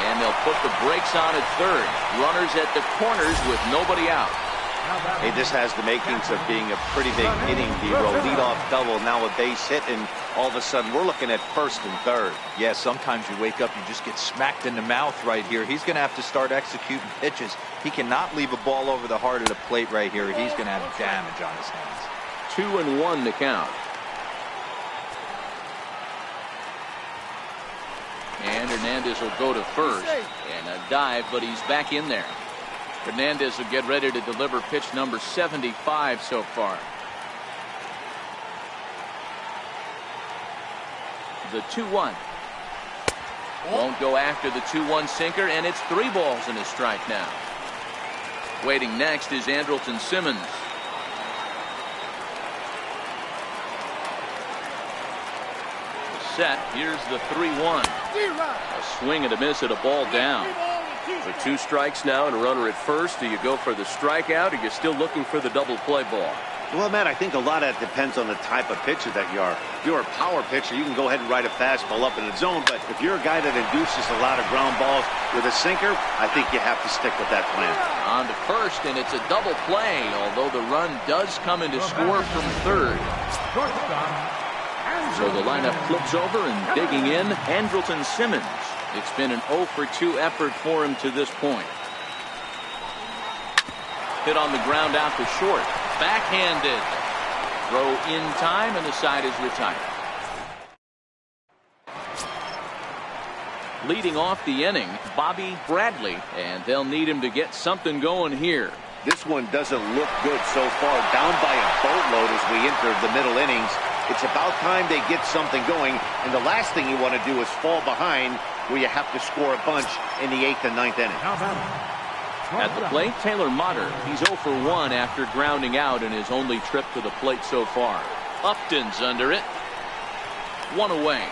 And they'll put the brakes on at third. Runners at the corners with nobody out. Hey, this has the makings of being a pretty big inning, D-Row. Leadoff double, now a base hit, and all of a sudden we're looking at first and third. Yeah, sometimes you wake up, you just get smacked in the mouth right here. He's going to have to start executing pitches. He cannot leave a ball over the heart of the plate right here. He's going to have damage on his hands. 2-1 to count. And Hernandez will go to first, and a dive, but he's back in there. Hernandez will get ready to deliver pitch number 75 so far. The 2-1. Won't go after the 2-1 sinker, and it's 3 balls and a strike now. Waiting next is Andrelton Simmons. Set. Here's the 3-1. A swing and a miss at a ball down. With 2 strikes now and a runner at first, do you go for the strikeout, or are you still looking for the double play ball? Well, Matt, I think a lot of that depends on the type of pitcher that you are. If you're a power pitcher, you can go ahead and ride a fastball up in the zone, but if you're a guy that induces a lot of ground balls with a sinker, I think you have to stick with that plan. On to first, and it's a double play, although the run does come in to score from third. So the lineup flips over, and digging in, Andrelton Simmons. It's been an 0 for 2 effort for him to this point. Hit on the ground out to short. Backhanded. Throw in time, and the side is retired. Leading off the inning, Bobby Bradley, and they'll need him to get something going here. This one doesn't look good so far. Down by a boatload as we enter the middle innings. It's about time they get something going, and the last thing you want to do is fall behind where you have to score a bunch in the 8th and 9th inning. At the plate, Taylor Motter. He's 0 for 1 after grounding out in his only trip to the plate so far. Upton's under it. 1 away.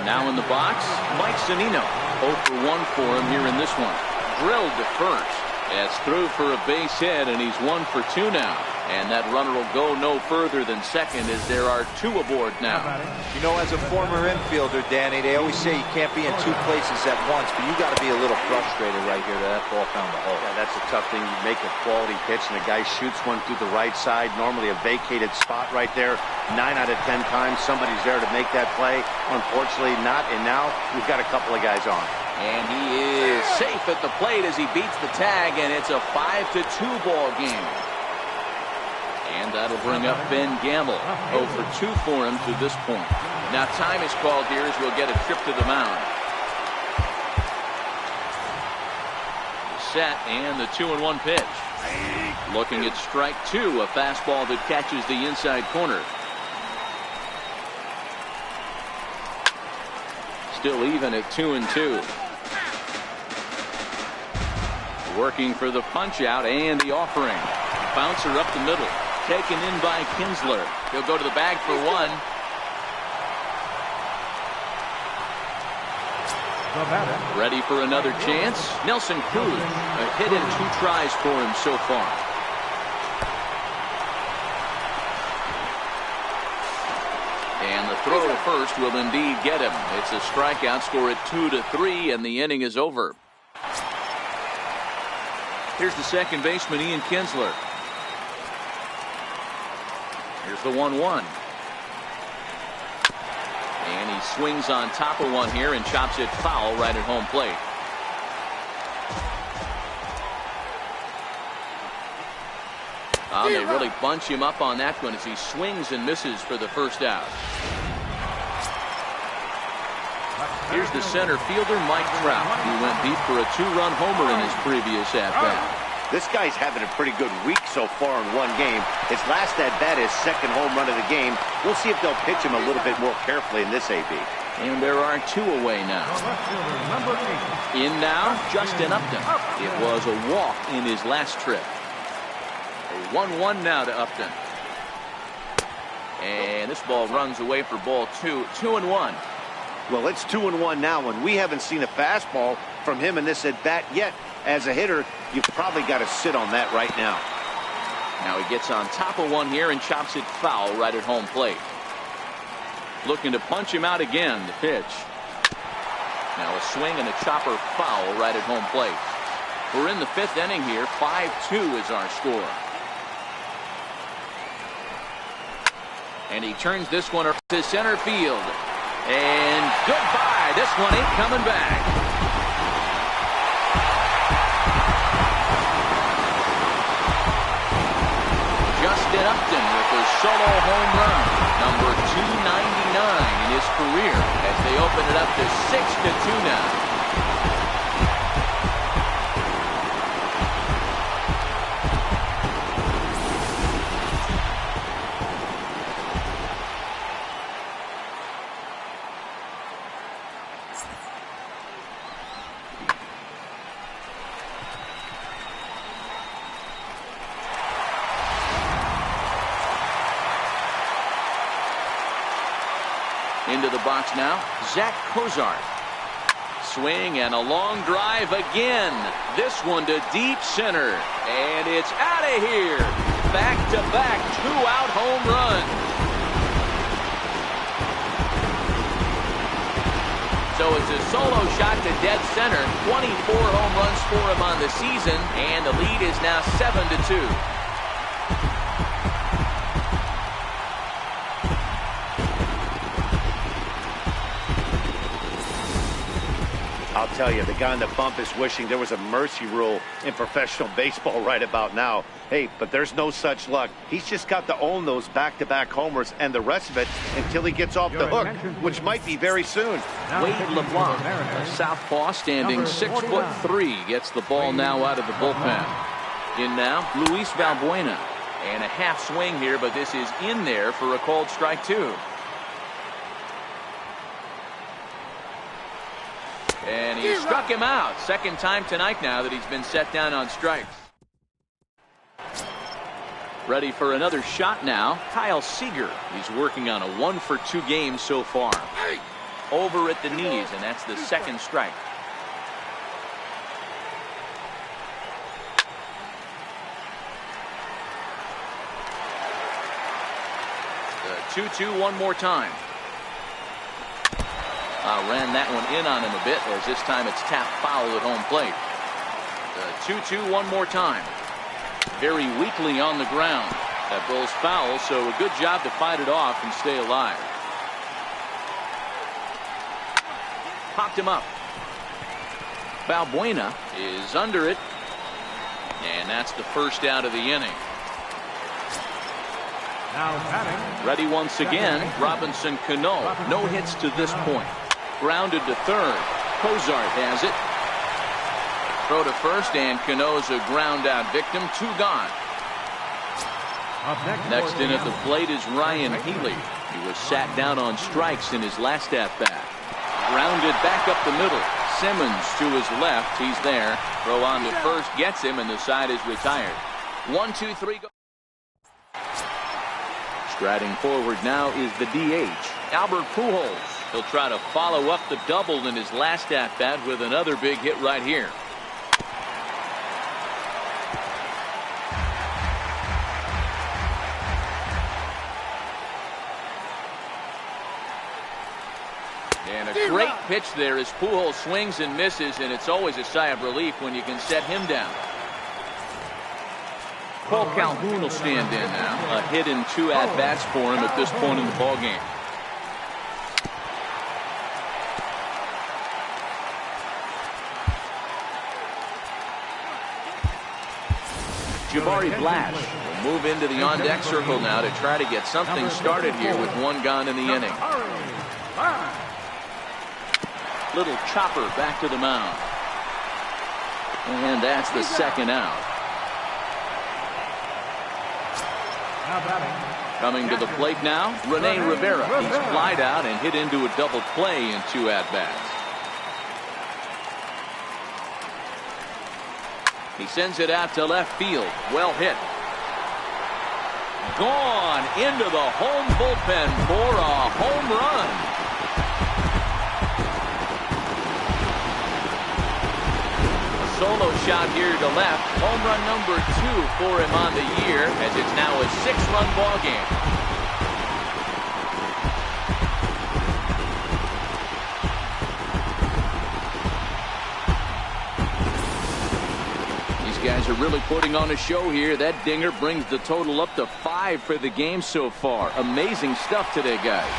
Now in the box, Mike Zunino. 0 for 1 for him here in this one. Drilled to first. That's through for a base hit, and he's 1 for 2 now. And that runner will go no further than second as there are 2 aboard now. You know, as a former infielder, Danny, they always say you can't be in 2 places at once, but you got to be a little frustrated right here that ball found the hole. Yeah, that's a tough thing. You make a quality pitch, and the guy shoots one through the right side, normally a vacated spot right there. 9 out of 10 times, somebody's there to make that play. Unfortunately, not, and now we've got a couple of guys on. And he is safe at the plate as he beats the tag, and it's a 5-2 ball game. And that'll bring up Ben Gamble. 0 for 2 for him to this point. Now time is called here as we'll get a trip to the mound. Set and the 2-1 pitch. Looking at strike 2, a fastball that catches the inside corner. Still even at 2-2. Working for the punch out and the offering. Bouncer up the middle. Taken in by Kinsler. He'll go to the bag for 1. Ready for another chance. Nelson Cruz. A hit in 2 tries for him so far. And the throw to first will indeed get him. It's a strikeout. Score at 2-3, and the inning is over. Here's the second baseman, Ian Kinsler. Here's the 1-1. And he swings on top of one here and chops it foul right at home plate. They really bunch him up on that one as he swings and misses for the first out. Here's the center fielder, Mike Trout. He went deep for a 2-run homer in his previous at-bat. This guy's having a pretty good week so far in one game. His last at-bat is second home run of the game. We'll see if they'll pitch him a little bit more carefully in this AB. And there are 2 away now. In now, Justin Upton. It was a walk in his last trip. A 1-1 now to Upton. And this ball runs away for ball 2. 2-1. Well, it's 2-1 now, and we haven't seen a fastball from him in this at-bat yet. As a hitter, you've probably got to sit on that right now. Now he gets on top of one here and chops it foul right at home plate. Looking to punch him out again. The pitch. Now a swing and a chopper foul right at home plate. We're in the 5th inning here. 5-2 is our score. And he turns this one to center field. And goodbye. This one ain't coming back. Justin Upton with his solo home run, number 299 in his career, as they open it up to 6-2 now. Into the box now, Zach Cozart. Swing and a long drive again. This one to deep center. And it's out of here. Back-to-back 2-out home run. So it's a solo shot to dead center. 24 home runs for him on the season. And the lead is now 7-2. I'll tell you, the guy on the bump is wishing there was a mercy rule in professional baseball right about now. Hey, but there's no such luck. He's just got to own those back-to-back homers and the rest of it until he gets off the hook, which might be very soon. Wade LeBlanc, a southpaw standing 6'3", gets the ball now out of the bullpen. In now, Luis Valbuena. And a half swing here, but this is in there for a called strike 2. And he struck him out. Second time tonight now that he's been set down on strikes. Ready for another shot now, Kyle Seager. He's working on a 1-for-2 game so far. Over at the knees, and that's the second strike. The 2-2 one more time. Ran that one in on him a bit, as this time it's tapped foul at home plate. The 2-2 one more time. Very weakly on the ground. That ball's foul, so a good job to fight it off and stay alive. Popped him up. Valbuena is under it. And that's the first out of the inning. Now batting. Ready once again, Robinson Cano. No hits to this point. Grounded to third. Cozart has it. Throw to first, and Cano's a ground out victim. 2 gone. Next in at the plate is Ryan Healy. He was sat down on strikes in his last at bat. Grounded back up the middle. Simmons to his left. He's there. Throw on to first, gets him, and the side is retired. 1, 2, 3 go. Striding forward now is the DH, Albert Pujols. He'll try to follow up the double in his last at bat with another big hit right here. And a great pitch there as Pujols swings and misses, and it's always a sigh of relief when you can set him down. Paul Calhoun will stand in now. A hit in 2 at-bats for him at this point in the ballgame. Jabari Blash will move into the on-deck circle now to try to get something started here with 1 gone in the inning. Little chopper back to the mound. And that's the second out. Coming to the plate now, Rene Rivera. He's flied out and hit into a double play in 2 at-bats. He sends it out to left field. Well hit. Gone into the home bullpen for a home run. Solo shot here to left. Home run number 2 for him on the year, as it's now a 6-run ball game. These guys are really putting on a show here. That dinger brings the total up to 5 for the game so far. Amazing stuff today, guys.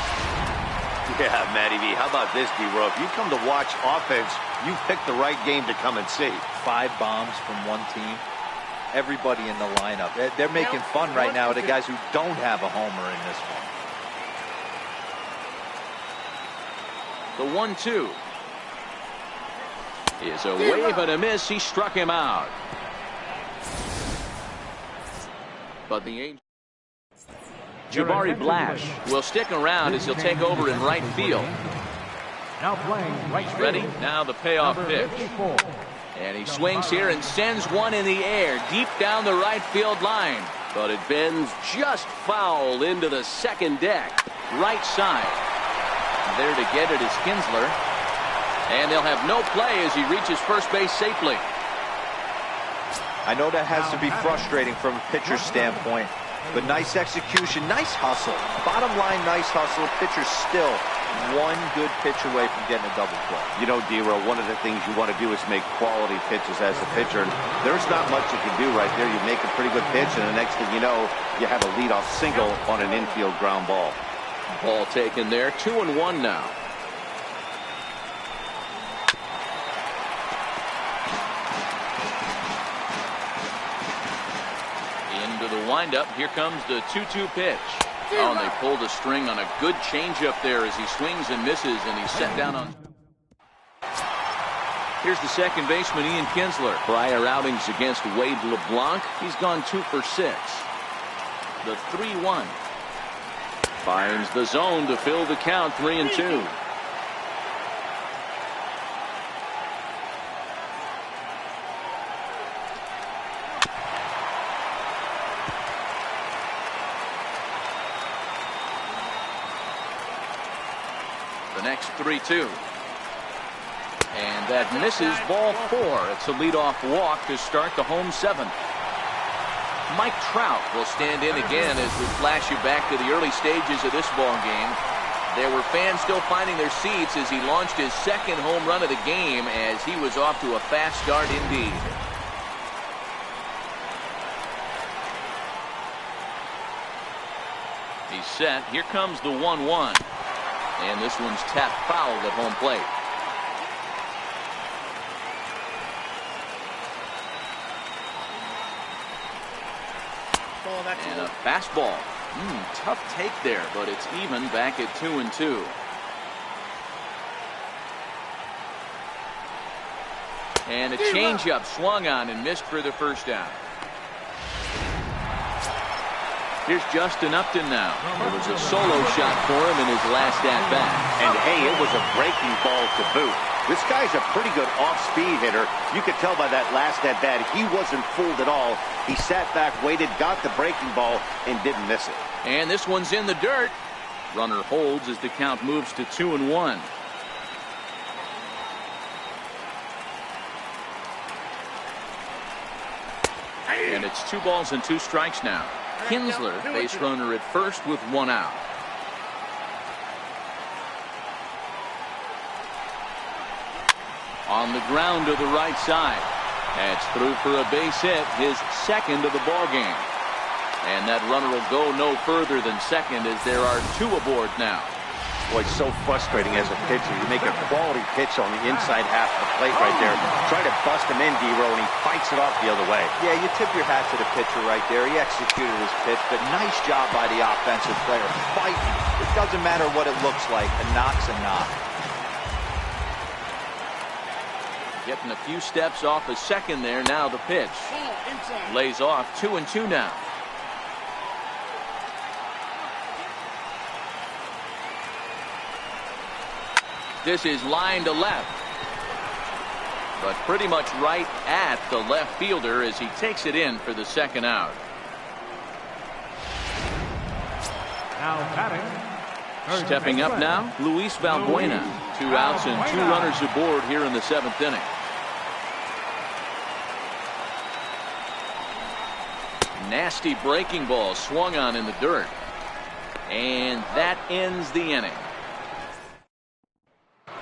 Yeah, Matty V, how about this, D-Row? If you come to watch offense, you picked the right game to come and see. 5 bombs from one team. Everybody in the lineup. They're making fun right now of the guys who don't have a homer in this one. The 1-2 is a wave and a miss. He struck him out. But the Angels. Jabari Blash will stick around as he'll take over in right field. Now playing right field. Ready? Now the payoff pitch. And he swings here and sends one in the air deep down the right field line. But it bends just foul into the second deck. Right side. There to get it is Kinsler. And they'll have no play as he reaches first base safely. I know that has to be frustrating from a pitcher's standpoint. But nice execution, nice hustle. Bottom line, nice hustle. Pitcher's still 1 good pitch away from getting a double play. You know, D-Row, one of the things you want to do is make quality pitches as a pitcher. And there's not much you can do right there. You make a pretty good pitch, and the next thing you know, you have a leadoff single on an infield ground ball. Ball taken there. 2-1 now. the windup. Here comes the 2-2 pitch. Oh, and they pulled a string on a good changeup there as he swings and misses, and he's set down on. Here's the second baseman, Ian Kinsler. Prior outings against Wade LeBlanc, he's gone 2 for 6. The 3-1. Finds the zone to fill the count, 3-2. The next 3-2. And that misses, ball 4. It's a leadoff walk to start the home 7th. Mike Trout will stand in again as we flash you back to the early stages of this ball game. There were fans still finding their seats as he launched his second home run of the game as he was off to a fast start indeed. He's set. Here comes the 1-1. And this one's tapped foul at home plate. And a fastball. Tough take there, but it's even back at 2-2. And a changeup swung on and missed for the first down. Here's Justin Upton now. It was a solo shot for him in his last at-bat. And hey, it was a breaking ball to boot. This guy's a pretty good off-speed hitter. You could tell by that last at-bat he wasn't fooled at all. He sat back, waited, got the breaking ball, and didn't miss it. And this one's in the dirt. Runner holds as the count moves to 2-1. And it's 2 balls and 2 strikes now. Kinsler, base runner at first with 1 out. On the ground to the right side. That's through for a base hit, his second of the ball game. And that runner will go no further than second as there are 2 aboard now. Boy, it's so frustrating as a pitcher. You make a quality pitch on the inside half of the plate right there. Try to bust him in, D-Row, and he fights it off the other way. Yeah, you tip your hat to the pitcher right there. He executed his pitch, but nice job by the offensive player. Fighting. It doesn't matter what it looks like. A knock's a knock. Getting a few steps off a second there. Now the pitch. Lays off. 2-2 now. This is line to left. But pretty much right at the left fielder as he takes it in for the second out. Now batting. Stepping up now, Luis Valbuena. 2 outs and 2 runners aboard here in the 7th inning. Nasty breaking ball swung on in the dirt. And that ends the inning.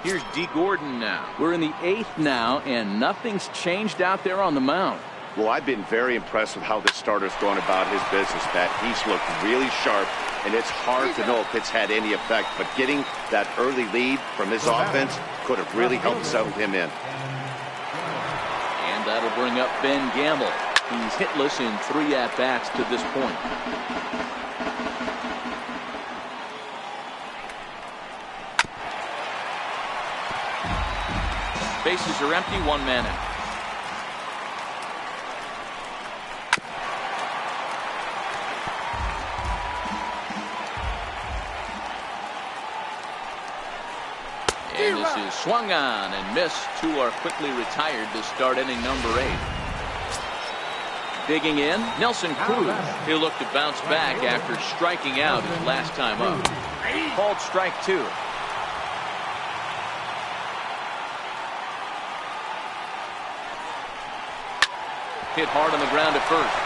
Here's D. Gordon now. We're in the 8th now, and nothing's changed out there on the mound. Well, I've been very impressed with how this starter's gone about his business, Pat. He's looked really sharp, and it's hard to know if it's had any effect. But getting that early lead from his offense could have really helped settle him in. And that'll bring up Ben Gamble. He's hitless in 3 at-bats to this point. Bases are empty, 1 man out. And this is swung on and missed. 2 are quickly retired to start inning number 8. Digging in, Nelson Cruz. He'll look to bounce back after striking out his last time up. Called strike 2. Hit hard on the ground at first.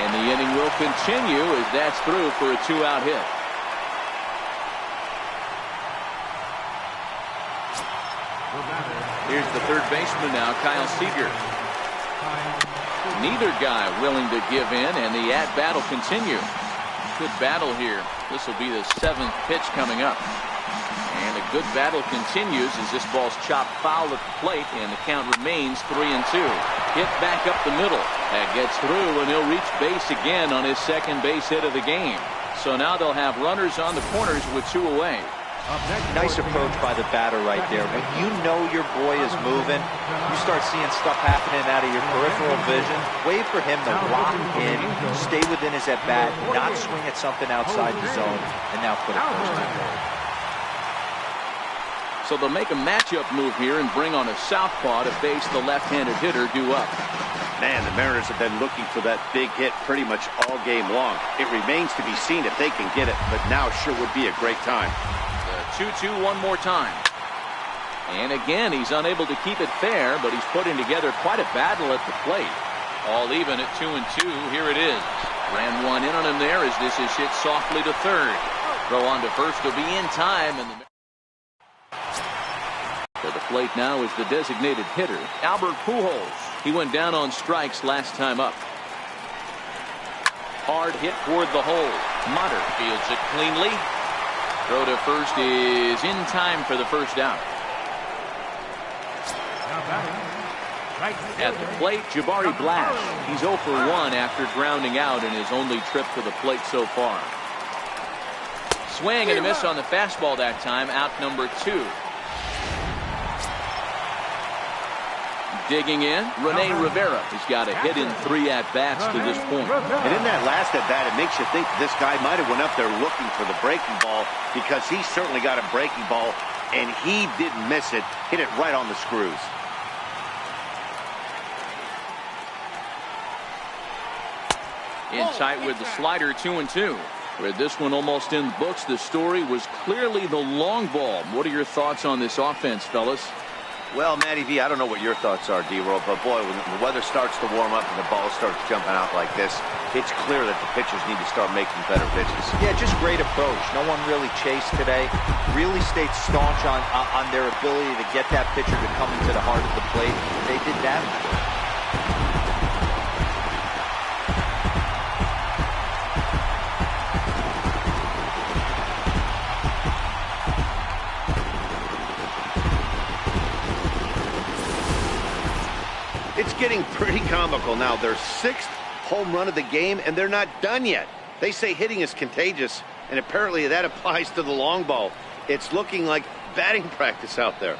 And the inning will continue as that's through for a 2-out hit. Here's the third baseman now, Kyle Seager. Neither guy willing to give in, and the at-bat will continue. Good battle here. This will be the 7th pitch coming up. And a Good battle continues as this ball's chopped foul at the plate, and the count remains 3-2. Hit back up the middle. That gets through, and he'll reach base again on his second base hit of the game. So now they'll have runners on the corners with 2 away. Nice approach by the batter right there. When you know your boy is moving, you start seeing stuff happening out of your peripheral vision. Wait for him to lock in, stay within his at-bat, not swing at something outside the zone, and now put it first on third. So they'll make a matchup move here and bring on a southpaw to face the left-handed hitter due up. Man, the Mariners have been looking for that big hit pretty much all game long. It remains to be seen if they can get it, but now sure would be a great time. The 2-2 one more time. And again, he's unable to keep it fair, but he's putting together quite a battle at the plate. All even at 2-2. Here it is. Ran one in on him there as this is hit softly to third. Throw on to first will be in time, and the for the plate now is the designated hitter, Albert Pujols. He went down on strikes last time up. Hard hit toward the hole. Motter fields it cleanly. Throw to first is in time for the first out. At the plate, Jabari Blash. He's 0 for 1 after grounding out in his only trip to the plate so far. Swing and a miss on the fastball that time. Out number 2. Digging in, Rene Rivera. He's got a hit in 3 at-bats to this point. And in that last at-bat, it makes you think this guy might have went up there looking for the breaking ball, because he certainly got a breaking ball, and he didn't miss it. Hit it right on the screws. In tight with the slider, 2-2. With this one almost in the books, the story was clearly the long ball. What are your thoughts on this offense, fellas? Well, Matty V, I don't know what your thoughts are, D-Roll, but boy, when the weather starts to warm up and the ball starts jumping out like this, it's clear that the pitchers need to start making better pitches. Yeah, just great approach. No one really chased today. Really stayed staunch on their ability to get that pitcher to come into the heart of the plate. They did that. It's getting pretty comical now. Their 6th home run of the game, and they're not done yet. They say hitting is contagious, and apparently that applies to the long ball. It's looking like batting practice out there.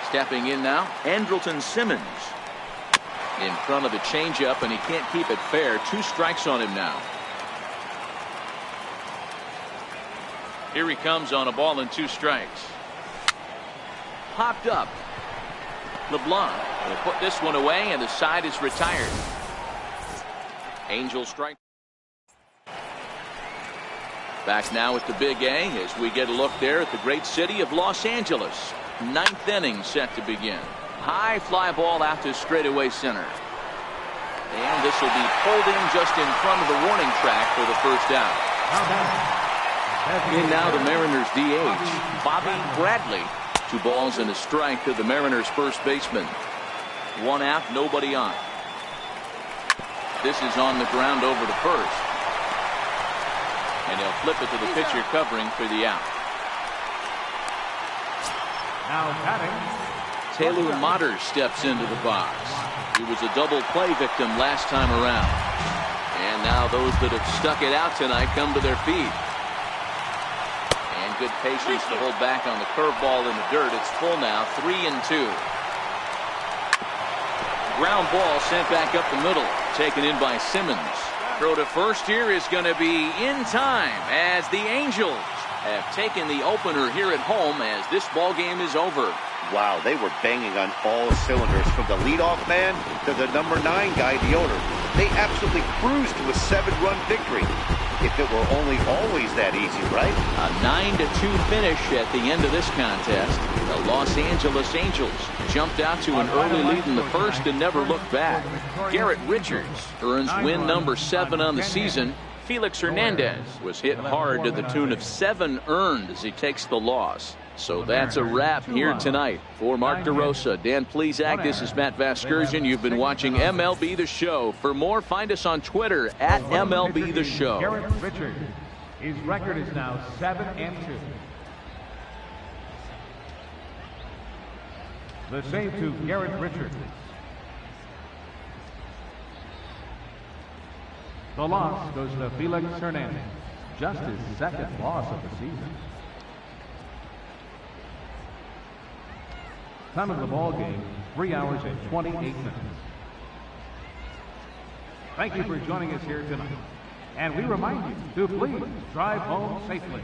Stepping in now, Andrelton Simmons. In front of the changeup, and he can't keep it fair. 2 strikes on him now. Here he comes on a ball and 2 strikes. Popped up. LeBlanc will put this one away, and the side is retired. Angel strike. Back now at the Big A as we get a look there at the great city of Los Angeles. 9th inning set to begin. High fly ball out to straightaway center. And this will be pulled in just in front of the warning track for the first out. In now the Mariners DH, Bobby Bradley. 2 balls and a strike to the Mariners first baseman. 1 out, nobody on. This is on the ground over to first. And he'll flip it to the pitcher covering for the out. Now batting, Taylor Motter steps into the box. He was a double play victim last time around. And now those that have stuck it out tonight come to their feet. Good patience to hold back on the curveball in the dirt. It's full now, 3-2. Ground ball sent back up the middle, taken in by Simmons. Throw to first here is going to be in time as the Angels have taken the opener here at home as this ball game is over. Wow, they were banging on all cylinders from the leadoff man to the number 9 guy, the owner. They absolutely cruised to a 7-run victory. If it were only always that easy, right? A 9-2 finish at the end of this contest. The Los Angeles Angels jumped out to an early lead in the first and never looked back. Garrett Richards earns win number 7 on the season. Felix Hernandez was hit hard to the tune of 7 earned as he takes the loss. So that's a wrap here tonight. For Mark DeRosa, Dan Plesac, this is Matt Vasgersian. You've been watching MLB The Show. For more, find us on Twitter at MLB The Show. Garrett Richards. His record is now 7-2. The save to Garrett Richards. The loss goes to Felix Hernandez. Just his second loss of the season. Time of the ball game, 3 hours and 28 minutes. Thank you for joining us here tonight. And we remind you to please drive home safely.